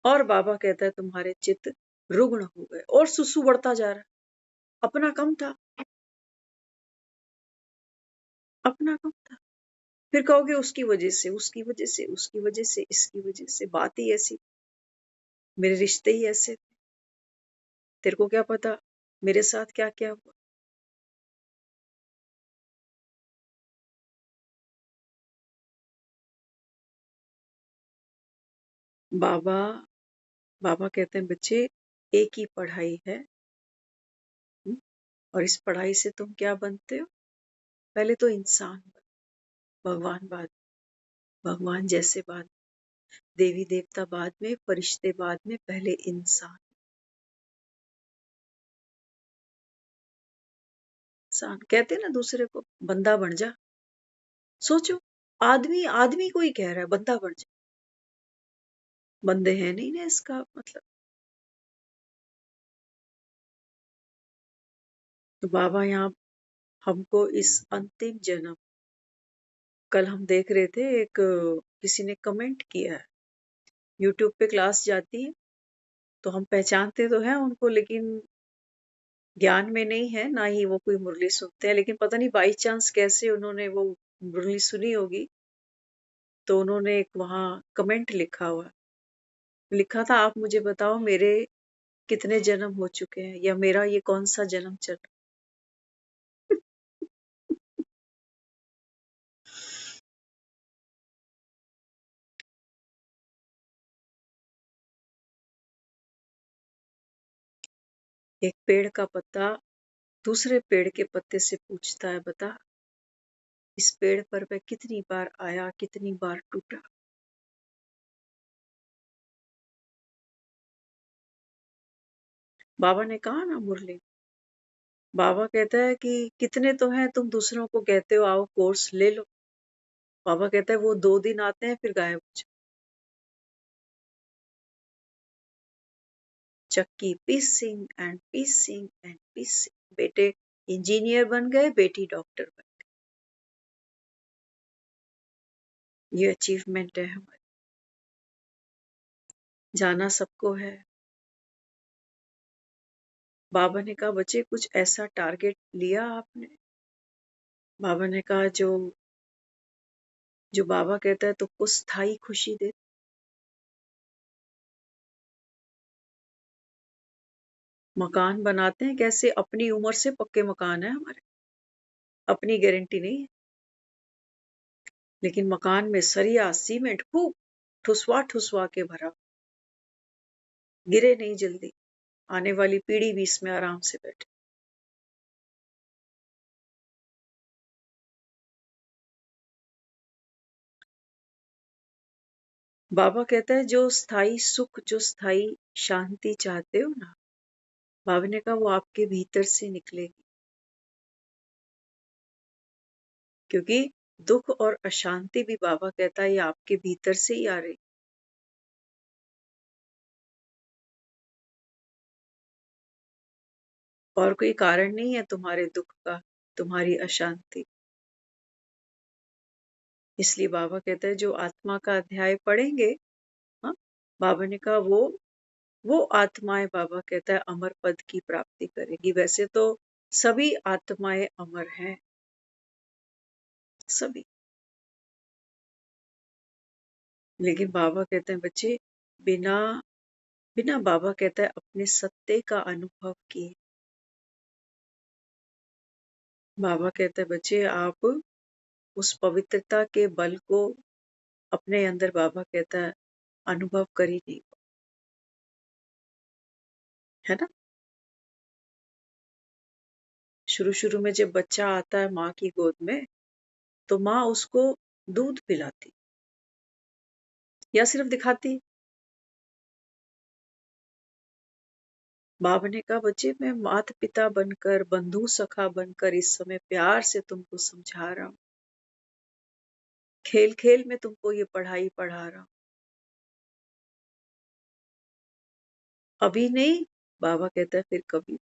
और बाबा कहता है तुम्हारे चित्त रुग्ण हो गए और सुसु बढ़ता जा रहा है। अपना कम था, अपना कम था। फिर कहोगे उसकी वजह से, उसकी वजह से, उसकी वजह से, इसकी वजह से, बात ही ऐसी, मेरे रिश्ते ही ऐसे। तेरे को क्या पता मेरे साथ क्या क्या हुआ? बाबा बाबा कहते हैं बच्चे, एक ही पढ़ाई है। हम्म, और इस पढ़ाई से तुम क्या बनते हो? पहले तो इंसान बनो, भगवान बाद, भगवान जैसे बाद, देवी देवता बाद में, फरिश्ते बाद में, पहले इंसान। इंसान कहते हैं ना दूसरे को बंदा बन जा। सोचो, आदमी आदमी को ही कह रहा है बंदा बन जा, बंदे हैं नहीं ना इसका मतलब। तो बाबा यहाँ हमको इस अंतिम जन्म, कल हम देख रहे थे एक किसी ने कमेंट किया है, यूट्यूब पे क्लास जाती है तो हम पहचानते तो हैं उनको, लेकिन ज्ञान में नहीं है, ना ही वो कोई मुरली सुनते हैं, लेकिन पता नहीं बाई चांस कैसे उन्होंने वो मुरली सुनी होगी, तो उन्होंने एक वहाँ कमेंट लिखा हुआ, लिखा था आप मुझे बताओ मेरे कितने जन्म हो चुके हैं, या मेरा ये कौन सा जन्म चल रहा है। एक पेड़ का पत्ता दूसरे पेड़ के पत्ते से पूछता है बता, इस पेड़ पर मैं कितनी बार आया, कितनी बार टूटा। बाबा ने कहा ना मुरली, बाबा कहता है कि कितने तो हैं तुम दूसरों को कहते हो आओ कोर्स ले लो। बाबा कहता है वो 2 दिन आते हैं फिर गायब हो जाते। चक्की पीसिंग एंड पीसिंग एंड पीसिंग, बेटे इंजीनियर बन गए, बेटी डॉक्टर बन गई, ये अचीवमेंट है हमारी। जाना सबको है। बाबा ने कहा बच्चे कुछ ऐसा टारगेट लिया आपने? बाबा ने कहा जो जो बाबा कहता है तुमको स्थायी खुशी दे। मकान बनाते हैं कैसे? अपनी उम्र से पक्के मकान है हमारे, अपनी गारंटी नहीं है। लेकिन मकान में सरिया सीमेंट खूब ठुसवा ठुसवा के भरा, गिरे नहीं जल्दी, आने वाली पीढ़ी भी इसमें आराम से बैठे। बाबा कहता है जो स्थायी सुख, जो स्थायी शांति चाहते हो ना, बाबा ने कहा वो आपके भीतर से निकलेगी, क्योंकि दुख और अशांति भी बाबा कहता है ये आपके भीतर से ही आ रही। और कोई कारण नहीं है तुम्हारे दुख का, तुम्हारी अशांति। इसलिए बाबा कहता है जो आत्मा का अध्याय पढ़ेंगे, हाँ, बाबा ने कहा वो आत्माएं, बाबा कहता है अमर पद की प्राप्ति करेगी। वैसे तो सभी आत्माएं अमर हैं, सभी। लेकिन बाबा कहते हैं बच्चे बिना बिना बाबा कहता है अपने सत्य का अनुभव किए। बाबा कहते हैं बच्चे आप उस पवित्रता के बल को अपने अंदर, बाबा कहता है, अनुभव कर ही नहीं, है ना। शुरू शुरू में जब बच्चा आता है माँ की गोद में, तो माँ उसको दूध पिलाती या सिर्फ दिखाती। बाबा ने कहा बच्चे मैं माता पिता बनकर, बंधु सखा बनकर इस समय प्यार से तुमको समझा रहा हूँ, खेल खेल में तुमको ये पढ़ाई पढ़ा रहा हूँ। अभी नहीं, बाबा कहता है फिर कभी,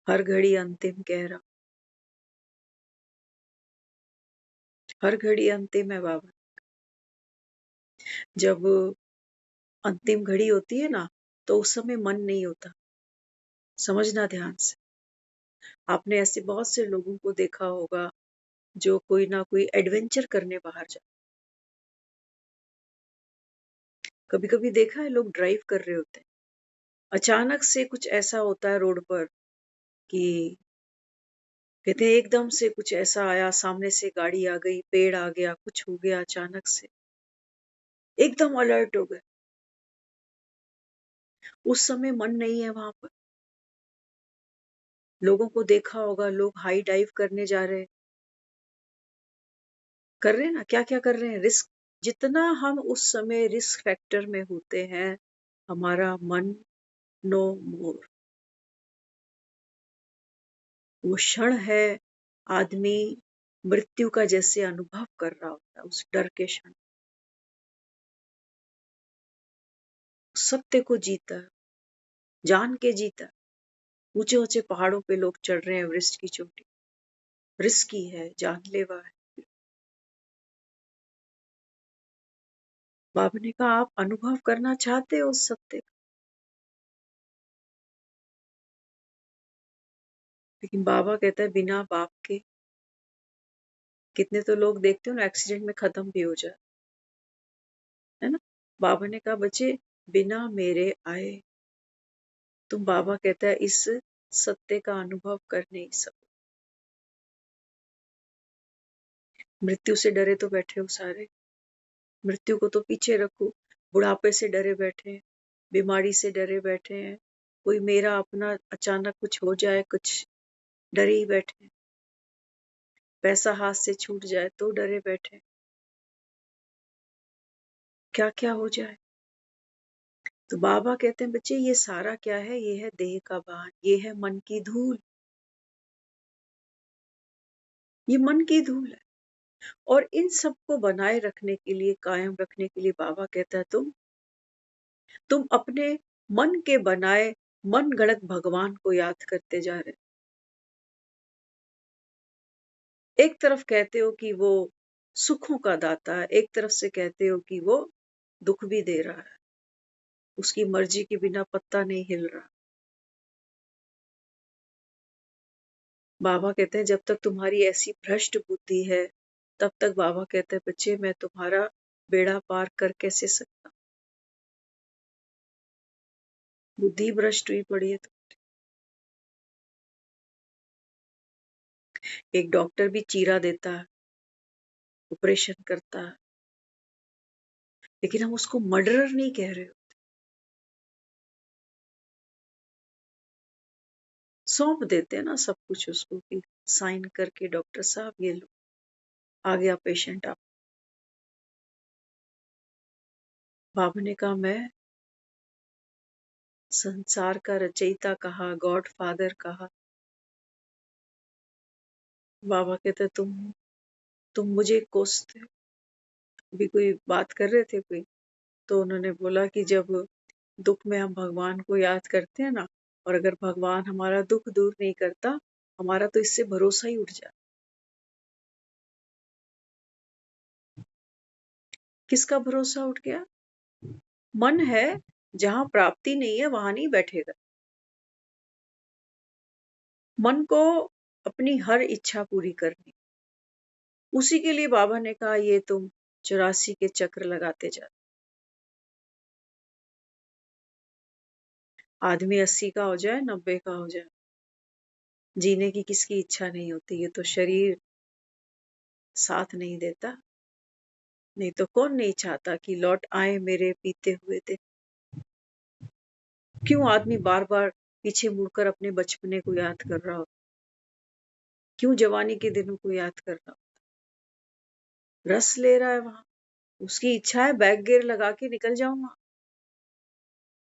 हर घड़ी अंतिम कह रहा हूं, हर घड़ी अंतिम है बाबा। जब अंतिम घड़ी होती है ना, तो उस समय मन नहीं होता, समझना ध्यान से। आपने ऐसे बहुत से लोगों को देखा होगा जो कोई ना कोई एडवेंचर करने बाहर जाते। कभी कभी देखा है लोग ड्राइव कर रहे होते हैं, अचानक से कुछ ऐसा होता है रोड पर कि कहते हैं एकदम से कुछ ऐसा आया, सामने से गाड़ी आ गई, पेड़ आ गया, कुछ हो गया, अचानक से एकदम अलर्ट हो गए। उस समय मन नहीं है वहां पर। लोगों को देखा होगा, लोग हाई डाइव करने जा रहे हैं, कर रहे हैं ना, क्या क्या कर रहे हैं, रिस्क। जितना हम उस समय रिस्क फैक्टर में होते हैं, हमारा मन नो मोर। वो क्षण है, आदमी मृत्यु का जैसे अनुभव कर रहा होता है, उस डर के क्षण सत्य को जीता है, जान के जीता है। ऊंचे ऊंचे पहाड़ों पे लोग चढ़ रहे हैं, एवरेस्ट की चोटी, रिस्की है, जानलेवा है। बाबा ने कहा आप अनुभव करना चाहते हो उस सत्य का, लेकिन बाबा कहता है बिना बाप के, कितने तो लोग देखते हो ना एक्सीडेंट में खत्म भी हो जाए, है ना। बाबा ने कहा बच्चे बिना मेरे आए तुम, बाबा कहता है, इस सत्य का अनुभव कर नहीं सको। मृत्यु से डरे तो बैठे हो सारे, मृत्यु को तो पीछे रखो। बुढ़ापे से डरे बैठे हैं, बीमारी से डरे बैठे हैं, कोई मेरा अपना अचानक कुछ हो जाए, कुछ डरे ही बैठे हैं। पैसा हाथ से छूट जाए तो डरे बैठे हैं, क्या क्या हो जाए। तो बाबा कहते हैं बच्चे ये सारा क्या है, ये है देह का भान, ये है मन की धूल, ये मन की धूल है। और इन सबको बनाए रखने के लिए, कायम रखने के लिए बाबा कहता है तुम अपने मन के बनाए मन गढ़ंत भगवान को याद करते जा रहे। एक तरफ कहते हो कि वो सुखों का दाता है, एक तरफ से कहते हो कि वो दुख भी दे रहा है, उसकी मर्जी के बिना पत्ता नहीं हिल रहा। बाबा कहते हैं जब तक तुम्हारी ऐसी भ्रष्ट बुद्धि है, तब तक बाबा कहते हैं बच्चे मैं तुम्हारा बेड़ा पार कर कैसे सकता। बुद्धि भ्रष्ट हुई पड़ी है। तो एक डॉक्टर भी चीरा देता है, ऑपरेशन करता है, लेकिन हम उसको मर्डरर नहीं कह रहे हो। सौंप देते हैं ना सब कुछ उसको कि साइन करके डॉक्टर साहब ये लो, आ गया पेशेंट। आप बाबा ने कहा मैं संसार का रचयिता कहा, गॉड फादर कहा। बाबा कहते तुम मुझे कोसते हो। अभी कोई बात कर रहे थे कोई, तो उन्होंने बोला कि जब दुख में हम भगवान को याद करते हैं ना, और अगर भगवान हमारा दुख दूर नहीं करता, हमारा तो इससे भरोसा ही उठ जाता। किसका भरोसा उठ गया? मन है, जहां प्राप्ति नहीं है वहां नहीं बैठेगा। मन को अपनी हर इच्छा पूरी करनी, उसी के लिए बाबा ने कहा ये तुम 84 के चक्र लगाते जा। आदमी 80 का हो जाए, 90 का हो जाए, जीने की किसकी इच्छा नहीं होती। ये तो शरीर साथ नहीं देता। नहीं तो कौन नहीं चाहता कि लौट आए मेरे बीते हुए दिन। क्यों आदमी बार बार पीछे मुड़कर अपने बचपने को याद कर रहा हो? क्यों जवानी के दिनों को याद कर रहा हो? रस ले रहा है वहां। उसकी इच्छा है बैक गियर लगा के निकल जाऊंगा,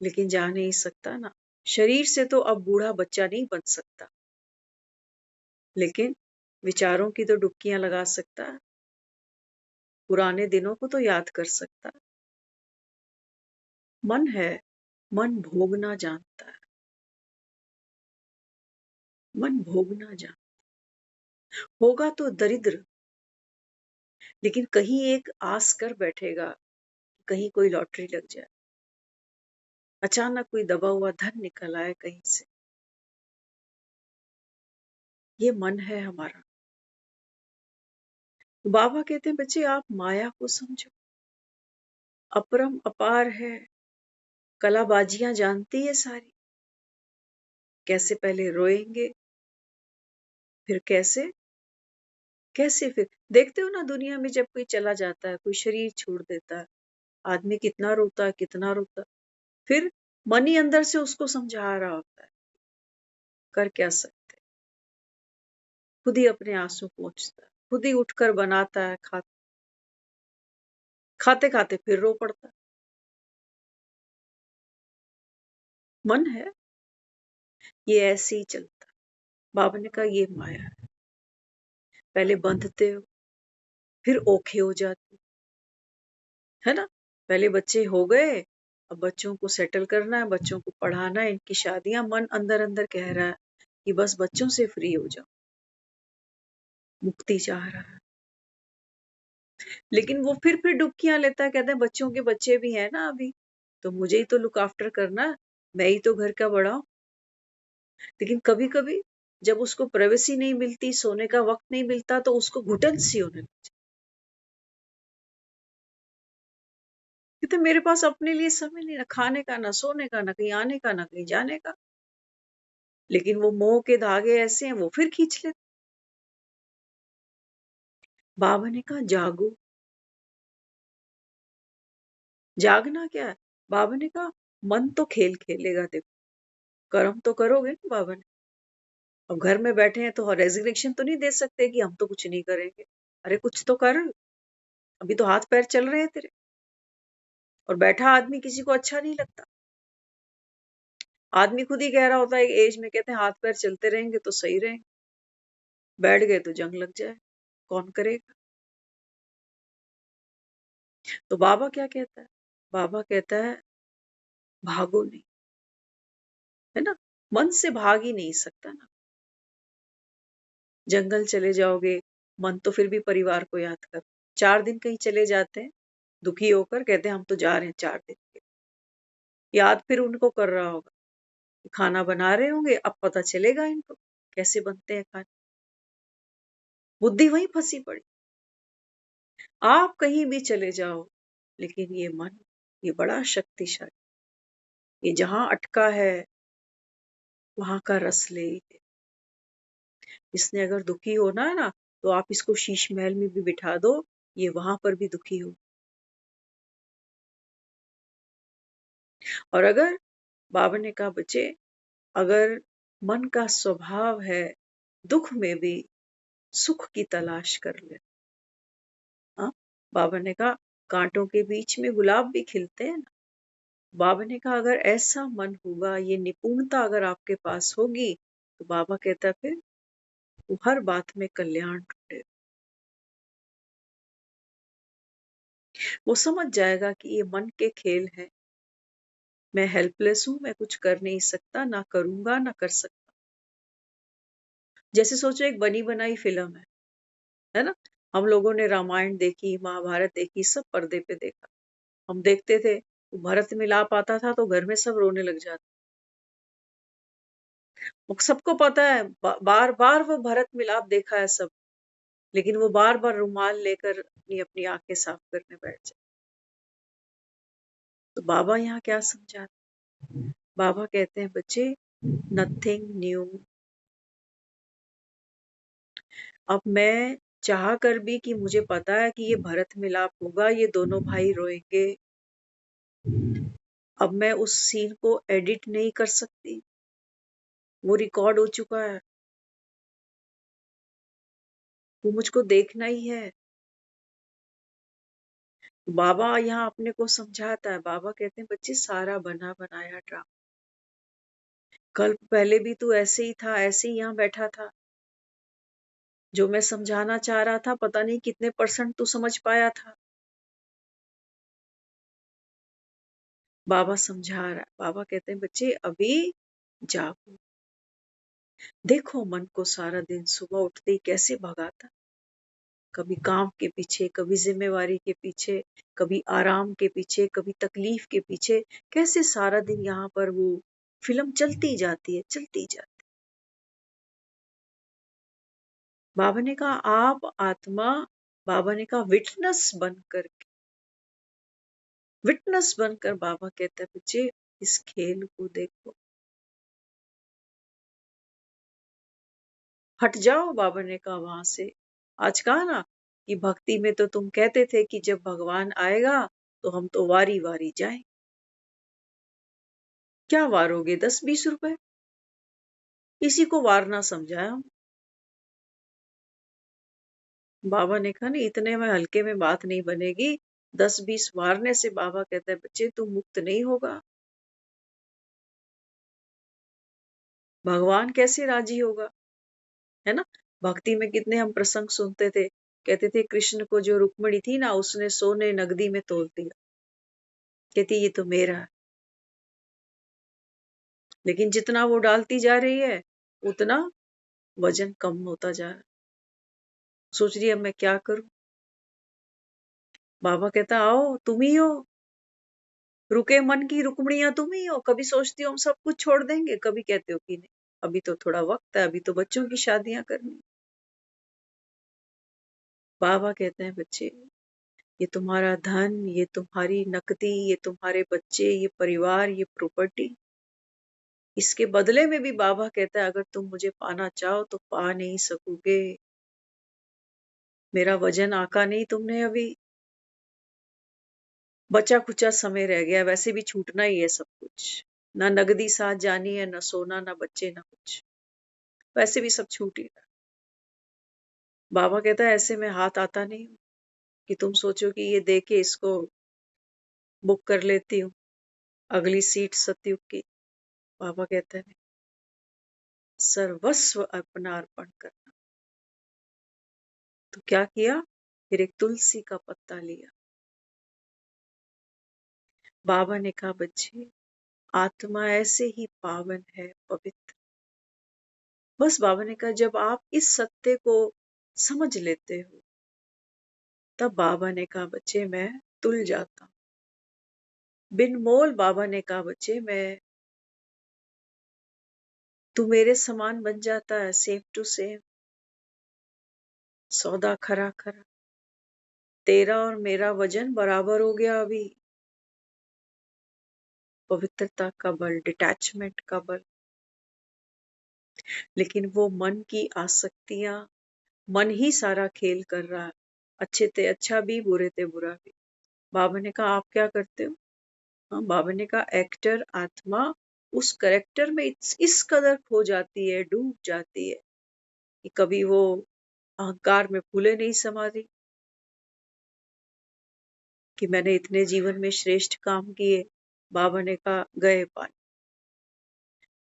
लेकिन जा नहीं सकता ना। शरीर से तो अब बूढ़ा बच्चा नहीं बन सकता, लेकिन विचारों की तो डुबकियां लगा सकता है। पुराने दिनों को तो याद कर सकता है। मन है, मन भोगना जानता है। मन भोगना जान होगा तो दरिद्र, लेकिन कहीं एक आस कर बैठेगा, कहीं कोई लॉटरी लग जाए, अचानक कोई दबा हुआ धन निकल आए कहीं से। ये मन है हमारा। बाबा कहते हैं बच्चे आप माया को समझो, अपरम अपार है, कलाबाजियां जानती है सारी। कैसे पहले रोएंगे, फिर कैसे कैसे फिर देखते हो ना दुनिया में, जब कोई चला जाता है, कोई शरीर छोड़ देता है, आदमी कितना रोता है, कितना रोता है। फिर मन ही अंदर से उसको समझा रहा होता है, कर क्या सकते, खुद ही अपने आंसू पोंछता है, खुद ही उठकर बनाता है, खाते खाते फिर रो पड़ता है। मन है, ये ऐसे ही चलता है। बाबा ने कहा ये माया है, पहले बंधते हो, फिर ओखे हो जाते है ना। पहले बच्चे हो गए, अब बच्चों को सेटल करना है, बच्चों को पढ़ाना है, इनकी शादियां। मन अंदर अंदर कह रहा है कि बस बच्चों से फ्री हो जाओ, मुक्ति चाह रहा है। लेकिन वो फिर डुबकियां लेता है, कहते हैं बच्चों के बच्चे भी हैं ना अभी, तो मुझे ही तो लुक आफ्टर करना, मैं ही तो घर का बड़ा हूं। लेकिन कभी कभी जब उसको प्राइवेसी नहीं मिलती, सोने का वक्त नहीं मिलता, तो उसको घुटन सी होने लगती। कहते मेरे पास अपने लिए समय नहीं, ना खाने का, ना सोने का, ना कहीं आने का, ना कहीं जाने का। लेकिन वो मोह के धागे ऐसे हैं, वो फिर खींच लेते। बाबा ने कहा जागो। जागना क्या है? बाबा ने कहा मन तो खेल खेलेगा, देखो कर्म तो करोगे ना। बाबा ने, अब घर में बैठे हैं तो रेजिग्नेशन तो नहीं दे सकते कि हम तो कुछ नहीं करेंगे। अरे कुछ तो कर, अभी तो हाथ पैर चल रहे हैं तेरे। और बैठा आदमी किसी को अच्छा नहीं लगता। आदमी खुद ही कह रहा होता है एक एज में, कहते हैं हाथ पैर चलते रहेंगे तो सही रहेंगे, बैठ गए तो जंग लग जाए, कौन करेगा। तो बाबा क्या कहता है? बाबा कहता है भागो नहीं, है ना। मन से भाग ही नहीं सकता ना। जंगल चले जाओगे, मन तो फिर भी परिवार को याद कर। 4 दिन कहीं चले जाते हैं दुखी होकर, कहते हैं हम तो जा रहे हैं 4 दिन के। याद फिर उनको कर रहा होगा, खाना बना रहे होंगे, अब पता चलेगा इनको कैसे बनते हैं खाने। बुद्धि वहीं फंसी पड़ी। आप कहीं भी चले जाओ, लेकिन ये मन, ये बड़ा शक्तिशाली। ये जहां अटका है वहां का रस ले। इसने अगर दुखी होना है ना तो आप इसको शीश महल में भी बिठा दो, ये वहां पर भी दुखी हो। और अगर बाबा ने कहा बच्चे, अगर मन का स्वभाव है दुख में भी सुख की तलाश कर ले। हाँ, बाबा ने कहा कांटों के बीच में गुलाब भी खिलते हैं ना। बाबा ने कहा अगर ऐसा मन होगा, ये निपुणता अगर आपके पास होगी, तो बाबा कहता है फिर वो हर बात में कल्याण ढूंढे। वो समझ जाएगा कि ये मन के खेल हैं, मैं हेल्पलेस हूं, मैं कुछ कर नहीं सकता, ना करूंगा ना कर सकता। जैसे सोचो एक बनी बनाई फिल्म है ना। हम लोगों ने रामायण देखी, महाभारत देखी, सब पर्दे पे देखा। हम देखते थे, वो भरत मिलाप आता था तो घर में सब रोने लग जाते। वो सबको पता है, बार बार वो भरत मिलाप देखा है सब, लेकिन वो बार बार रुमाल लेकर अपनी अपनी आंखें साफ करने बैठ जाए। तो बाबा यहाँ क्या समझा? बाबा कहते हैं बच्चे, नथिंग न्यू। अब मैं चाह कर भी कि मुझे पता है कि ये भरत मिलाप होगा, ये दोनों भाई रोएंगे, अब मैं उस सीन को एडिट नहीं कर सकती, वो रिकॉर्ड हो चुका है, वो मुझको देखना ही है। बाबा यहाँ अपने को समझाता है। बाबा कहते हैं बच्चे, सारा बना बनाया ड्रामा, कल्प पहले भी तू ऐसे ही था, ऐसे ही यहाँ बैठा था। जो मैं समझाना चाह रहा था पता नहीं कितने परसेंट तू समझ पाया था। बाबा समझा रहा है। बाबा कहते हैं बच्चे अभी जागो, देखो मन को सारा दिन सुबह उठते ही कैसे भगाता, कभी काम के पीछे, कभी जिम्मेवारी के पीछे, कभी आराम के पीछे, कभी तकलीफ के पीछे, कैसे सारा दिन यहाँ पर वो फिल्म चलती जाती है, चलती जाती। बाबा ने कहा आप आत्मा, बाबा ने कहा विटनेस बनकर बाबा कहता है बच्चे इस खेल को देखो, हट जाओ। बाबा ने कहा वहां से। आज कहा ना कि भक्ति में तो तुम कहते थे कि जब भगवान आएगा तो हम तो वारी वारी जाएं। क्या वारोगे 10-20 रुपए? इसी को वारना समझा हम। बाबा ने कहा नहीं, इतने में हल्के में बात नहीं बनेगी। 10-20 वारने से बाबा कहता है बच्चे तू मुक्त नहीं होगा। भगवान कैसे राजी होगा, है ना। भक्ति में कितने हम प्रसंग सुनते थे, कहते थे कृष्ण को जो रुक्मिणी थी ना, उसने सोने नगदी में तोल दिया, कहती ये तो मेरा है। लेकिन जितना वो डालती जा रही है उतना वजन कम होता जा रहा है। सोच रही है अब मैं क्या करूं। बाबा कहता आओ तुम ही हो, रुके मन की रुक्मणियां तुम ही हो। कभी सोचती हो हम सब कुछ छोड़ देंगे, कभी कहते हो कि नहीं, अभी तो थोड़ा वक्त है, अभी तो बच्चों की शादियां करनी। बाबा कहते हैं बच्चे, ये तुम्हारा धन, ये तुम्हारी नकदी, ये तुम्हारे बच्चे, ये परिवार, ये प्रॉपर्टी, इसके बदले में भी बाबा कहता है अगर तुम मुझे पाना चाहो तो पा नहीं सकोगे। मेरा वजन आका नहीं तुमने अभी, बचा कुचा समय रह गया, वैसे भी छूटना ही है सब कुछ। ना नगदी साथ जानी है, ना सोना, ना बच्चे, ना कुछ, वैसे भी सब छूट ही रहा। बाबा कहता है ऐसे में हाथ आता नहीं हूं कि तुम सोचो कि ये दे के इसको बुक कर लेती हूँ अगली सीट सतयुग की। बाबा कहता है सर्वस्व अपना अर्पण करना। तो क्या किया, फिर एक तुलसी का पत्ता लिया। बाबा ने कहा बच्चे आत्मा ऐसे ही पावन है, पवित्र। बस बाबा ने कहा जब आप इस सत्य को समझ लेते हो, तब बाबा ने कहा बच्चे मैं तुल जाता हूं। बिन मोल बाबा ने कहा बच्चे मैं, तू मेरे समान बन जाता है, सेम टू सेम, सौदा खरा खरा। तेरा और मेरा वजन बराबर हो गया अभी। पवित्रता का बल, डिटैचमेंट का बल। लेकिन वो मन की आसक्तियां, मन ही सारा खेल कर रहा है। अच्छे थे अच्छा भी, बुरे थे बुरा भी। बाबा ने कहा आप क्या करते हो? हाँ, बाबा ने कहा एक्टर आत्मा उस करेक्टर में इस कदर खो जाती है, डूब जाती है कि कभी वो अहंकार में फूले नहीं समाती कि मैंने इतने जीवन में श्रेष्ठ काम किए। बाबा ने कहा गए पानी।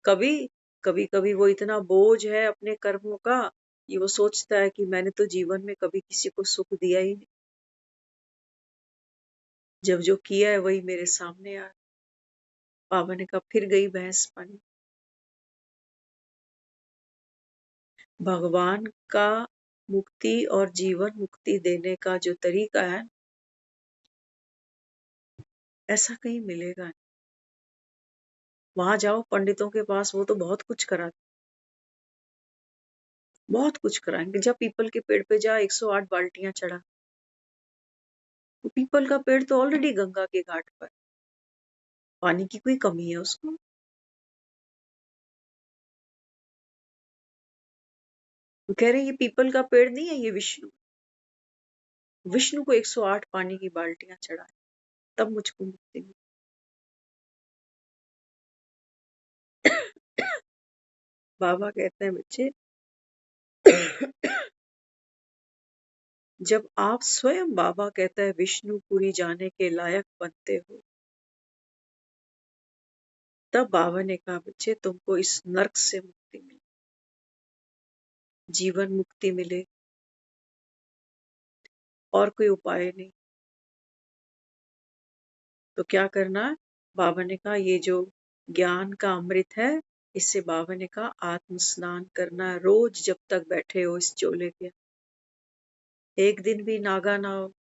कभी कभी कभी वो इतना बोझ है अपने कर्मों का कि वो सोचता है कि मैंने तो जीवन में कभी किसी को सुख दिया ही नहीं, जब जो किया है वही मेरे सामने आ। बाबा ने कहा फिर गई भैंस पानी। भगवान का मुक्ति और जीवन मुक्ति देने का जो तरीका है, ऐसा कहीं मिलेगा नहीं। वहां जाओ पंडितों के पास, वो तो बहुत कुछ कराते, बहुत कुछ कराएंगे। जब पीपल के पेड़ पे जा 108 बाल्टियां चढ़ा, वो पीपल का पेड़ तो ऑलरेडी गंगा के घाट पर, पानी की कोई कमी है उसको? वो कह रहे हैं ये पीपल का पेड़ नहीं है, ये विष्णु, विष्णु को 108 पानी की बाल्टियां चढ़ाए तब मुझको मुक्ति मिली। बाबा कहते हैं बच्चे, जब आप स्वयं, बाबा कहता है, विष्णुपुरी जाने के लायक बनते हो, तब बाबा ने कहा बच्चे तुमको इस नर्क से मुक्ति मिले, जीवन मुक्ति मिले, और कोई उपाय नहीं। तो क्या करना है? बाबा ने कहा ये जो ज्ञान का अमृत है, इससे बाबा ने कहा आत्म स्नान करना है रोज, जब तक बैठे हो इस चोले के। एक दिन भी नागा ना हो,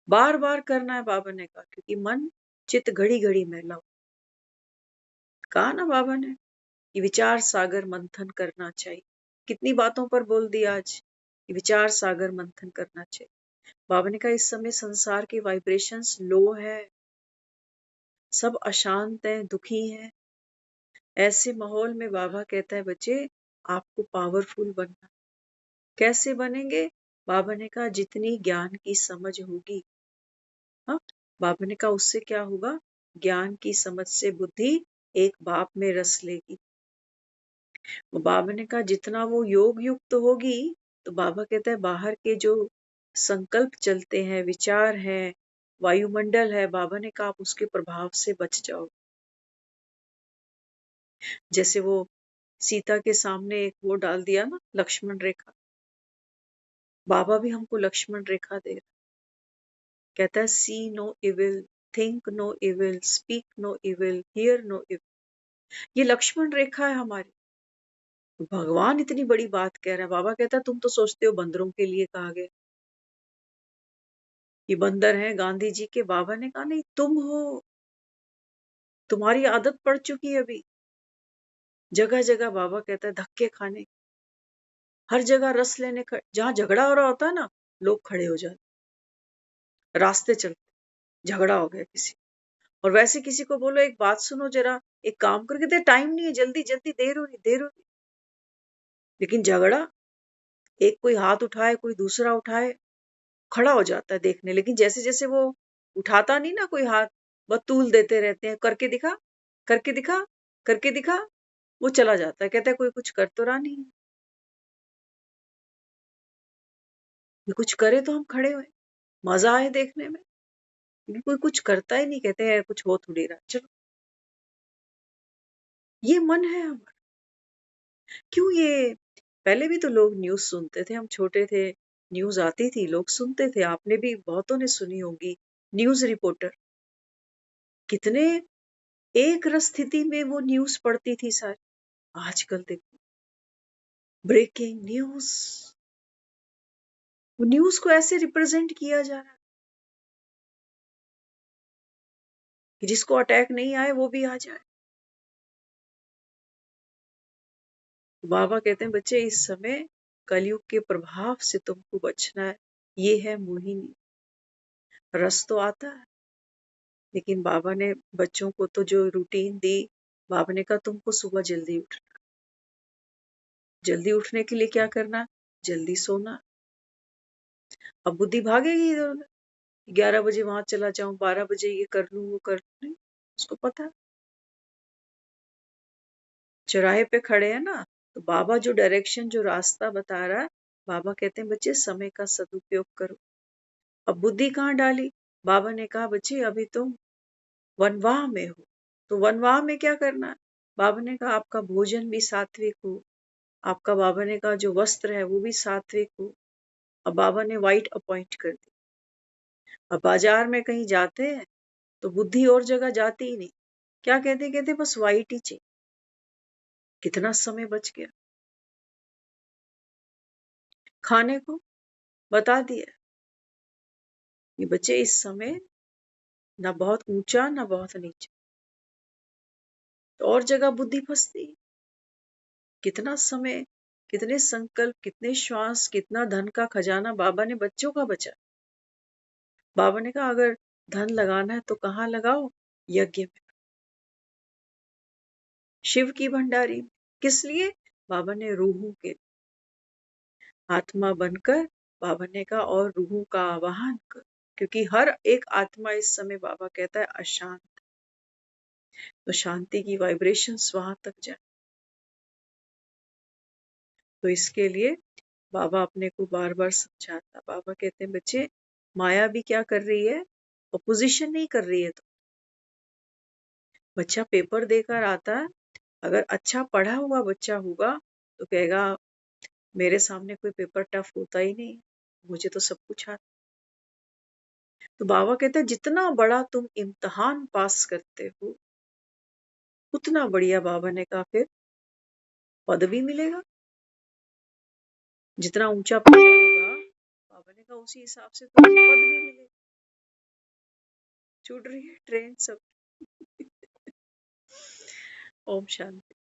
बार बार करना है बाबा ने कहा, क्योंकि मन चित्त घड़ी घड़ी मैला हो। कहा ना बाबा ने कि विचार सागर मंथन करना चाहिए। कितनी बातों पर बोल दिया आज कि विचार सागर मंथन करना चाहिए। बाबा ने कहा इस समय संसार के वाइब्रेशंस लो है, सब अशांत है, दुखी है। ऐसे माहौल में बाबा कहता है बच्चे आपको पावरफुल बनना। कैसे बनेंगे? बाबा ने कहा जितनी ज्ञान की समझ होगी, हाँ, बाबा ने कहा उससे क्या होगा, ज्ञान की समझ से बुद्धि एक बाप में रस लेगी। बाबा ने कहा जितना वो योग युक्त होगी, तो बाबा कहता है बाहर के जो संकल्प चलते हैं, विचार है, वायुमंडल है, बाबा ने कहा आप उसके प्रभाव से बच जाओ। जैसे वो सीता के सामने एक वो डाल दिया ना, लक्ष्मण रेखा, बाबा भी हमको लक्ष्मण रेखा दे रहा। कहता है see no evil, think no evil, speak no evil, hear no evil. ये लक्ष्मण रेखा है हमारी। भगवान इतनी बड़ी बात कह रहा है। बाबा कहता है तुम तो सोचते हो बंदरों के लिए कहा गया कि बंदर हैं गांधी जी के। बाबा ने कहा नहीं, तुम हो, तुम्हारी आदत पड़ चुकी है अभी। जगह जगह बाबा कहता है धक्के खाने, हर जगह रस लेने, जहां झगड़ा हो रहा होता है ना, लोग खड़े हो जाते, रास्ते चलते, झगड़ा हो गया किसी, और वैसे किसी को बोलो एक बात सुनो जरा, एक काम करके दे, टाइम नहीं है, जल्दी जल्दी, देर हो रही, देर हो रही। लेकिन झगड़ा, एक कोई हाथ उठाए, कोई दूसरा उठाए, खड़ा हो जाता है देखने। लेकिन जैसे जैसे वो उठाता नहीं ना कोई हाथ, बतूल देते रहते हैं, करके दिखा, करके दिखा, करके दिखा, वो चला जाता है। कहता है कोई कुछ कर तो रहा नहीं, ये कुछ करे तो हम खड़े हुए, मजा आए देखने में। लेकिन कोई कुछ करता ही नहीं, कहते हैं कुछ हो थोड़ी रहा, चलो। ये मन है हमारा। क्यों ये, पहले भी तो लोग न्यूज सुनते थे, हम छोटे थे, न्यूज आती थी, लोग सुनते थे। आपने भी बहुतों ने सुनी होगी, न्यूज रिपोर्टर कितने एक रस स्थिति में वो न्यूज पढ़ती थी सारी। आजकल देखो ब्रेकिंग न्यूज, वो न्यूज को ऐसे रिप्रेजेंट किया जा रहा है कि जिसको अटैक नहीं आए वो भी आ जाए। बाबा कहते हैं बच्चे इस समय कलयुग के प्रभाव से तुमको बचना है। ये है मोहिनी, रस तो आता है, लेकिन बाबा ने बच्चों को तो जो रूटीन दी, बाबा ने कहा तुमको सुबह जल्दी उठना। जल्दी उठने के लिए क्या करना? जल्दी सोना। अब बुद्धि भागेगी इधर उधर, 11 बजे वहां चला जाऊं, 12 बजे ये कर लूं, वो कर लूं। उसको पता है। चौराहे पे खड़े हैं ना, तो बाबा जो डायरेक्शन, जो रास्ता बता रहा है, बाबा कहते हैं बच्चे समय का सदुपयोग करो। अब बुद्धि कहाँ डाली? बाबा ने कहा बच्चे अभी तुम वनवाह में हो, तो वनवाह में क्या करना है? बाबा ने कहा आपका भोजन भी सात्विक हो, आपका, बाबा ने कहा जो वस्त्र है वो भी सात्विक हो। अब बाबा ने व्हाइट अपॉइंट कर दी। अब बाजार में कहीं जाते हैं तो बुद्धि और जगह जाती ही नहीं, क्या कहते कहते बस व्हाइट ही चाहिए। कितना समय बच गया। खाने को बता दिया ये बच्चे इस समय ना बहुत ऊंचा ना बहुत नीचा, तो और जगह बुद्धि फंसती। कितना समय, कितने संकल्प, कितने श्वास, कितना धन का खजाना बाबा ने बच्चों का बचा। बाबा ने कहा अगर धन लगाना है तो कहाँ लगाओ? यज्ञ में, शिव की भंडारी में। किस लिए? बाबा ने रूहों के आत्मा बनकर, बाबा ने कहा और रूहों का आवाहन कर, क्योंकि हर एक आत्मा इस समय बाबा कहता है अशांत, तो शांति की वाइब्रेशंस वहां तक जाए। तो इसके लिए बाबा अपने को बार बार समझाता। बाबा कहते हैं बच्चे माया भी क्या कर रही है? अपोजिशन नहीं कर रही है। तो बच्चा पेपर देकर आता है, अगर अच्छा पढ़ा हुआ बच्चा होगा तो कहेगा मेरे सामने कोई पेपर टफ होता ही नहीं, मुझे तो सब कुछ आता। तो बाबा कहते हैं जितना बड़ा तुम इम्तिहान पास करते हो उतना बढ़िया, बाबा ने कहा फिर पद भी मिलेगा। जितना ऊंचा पेपर होगा, बाबा ने कहा उसी हिसाब से तुम्हें पद भी मिलेगा। छूट रही है ट्रेन सब। ओम शांति।